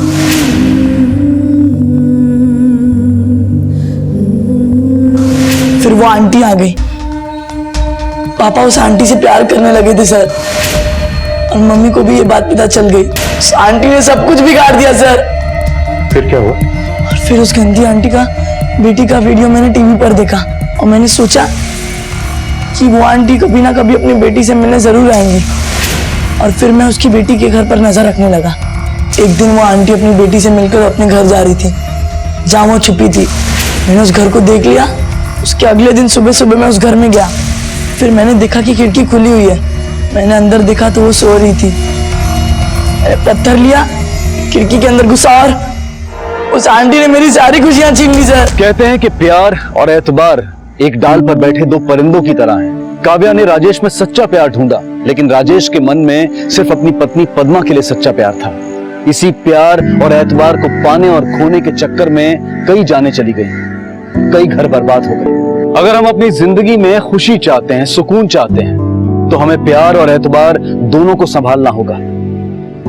फिर वो आंटी आ गई, पापा उस आंटी से प्यार करने लगे थे सर, और मम्मी को भी ये बात पता चल गई। उस आंटी ने सब कुछ बिगाड़ दिया सर। फिर क्या हुआ? और फिर उस गंदी आंटी का बेटी का वीडियो मैंने टीवी पर देखा और मैंने सोचा कि वो आंटी कभी ना कभी अपनी बेटी से मिलने जरूर आएंगी, और फिर मैं उसकी बेटी के घर पर नजर रखने लगा। एक दिन वो आंटी अपनी बेटी से मिलकर अपने घर जा रही थी जहाँ वो छुपी थी। मैंने उस घर को देख लिया। उसके अगले दिन सुबह सुबह मैं उस घर में गया, फिर मैंने देखा कि खिड़की खुली हुई है। मैंने अंदर देखा तो वो सो रही थी। मैंने पत्थर लिया, खिड़की के अंदर घुसा और उस आंटी ने मेरी सारी खुशियां छीन ली सर। कहते हैं कि प्यार और एतबार एक डाल पर बैठे 2 परिंदों की तरह हैं। काव्या ने राजेश में सच्चा प्यार ढूंढा, लेकिन राजेश के मन में सिर्फ अपनी पत्नी पद्मा के लिए सच्चा प्यार था। इसी प्यार और एतबार को पाने और खोने के चक्कर में कई जानें चली गई, कई घर बर्बाद हो गए। अगर हम अपनी जिंदगी में खुशी चाहते हैं, सुकून चाहते हैं, तो हमें प्यार और एतबार दोनों को संभालना होगा।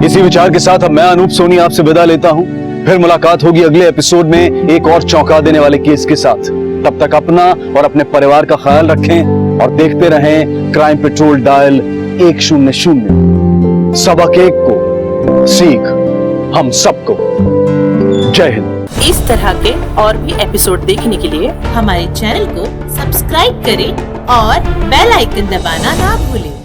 इसी विचार के साथ अब मैं अनूप सोनी आपसे विदा लेता हूं। फिर मुलाकात होगी अगले एपिसोड में एक और चौंका देने वाले केस के साथ। तब तक अपना और अपने परिवार का ख्याल रखें और देखते रहें क्राइम पेट्रोल डायल 100। सबक एक को, सीख हम सबको। जय हिंद। इस तरह के और भी एपिसोड देखने के लिए हमारे चैनल को सब्सक्राइब करें और बेल आइकन दबाना ना भूलें।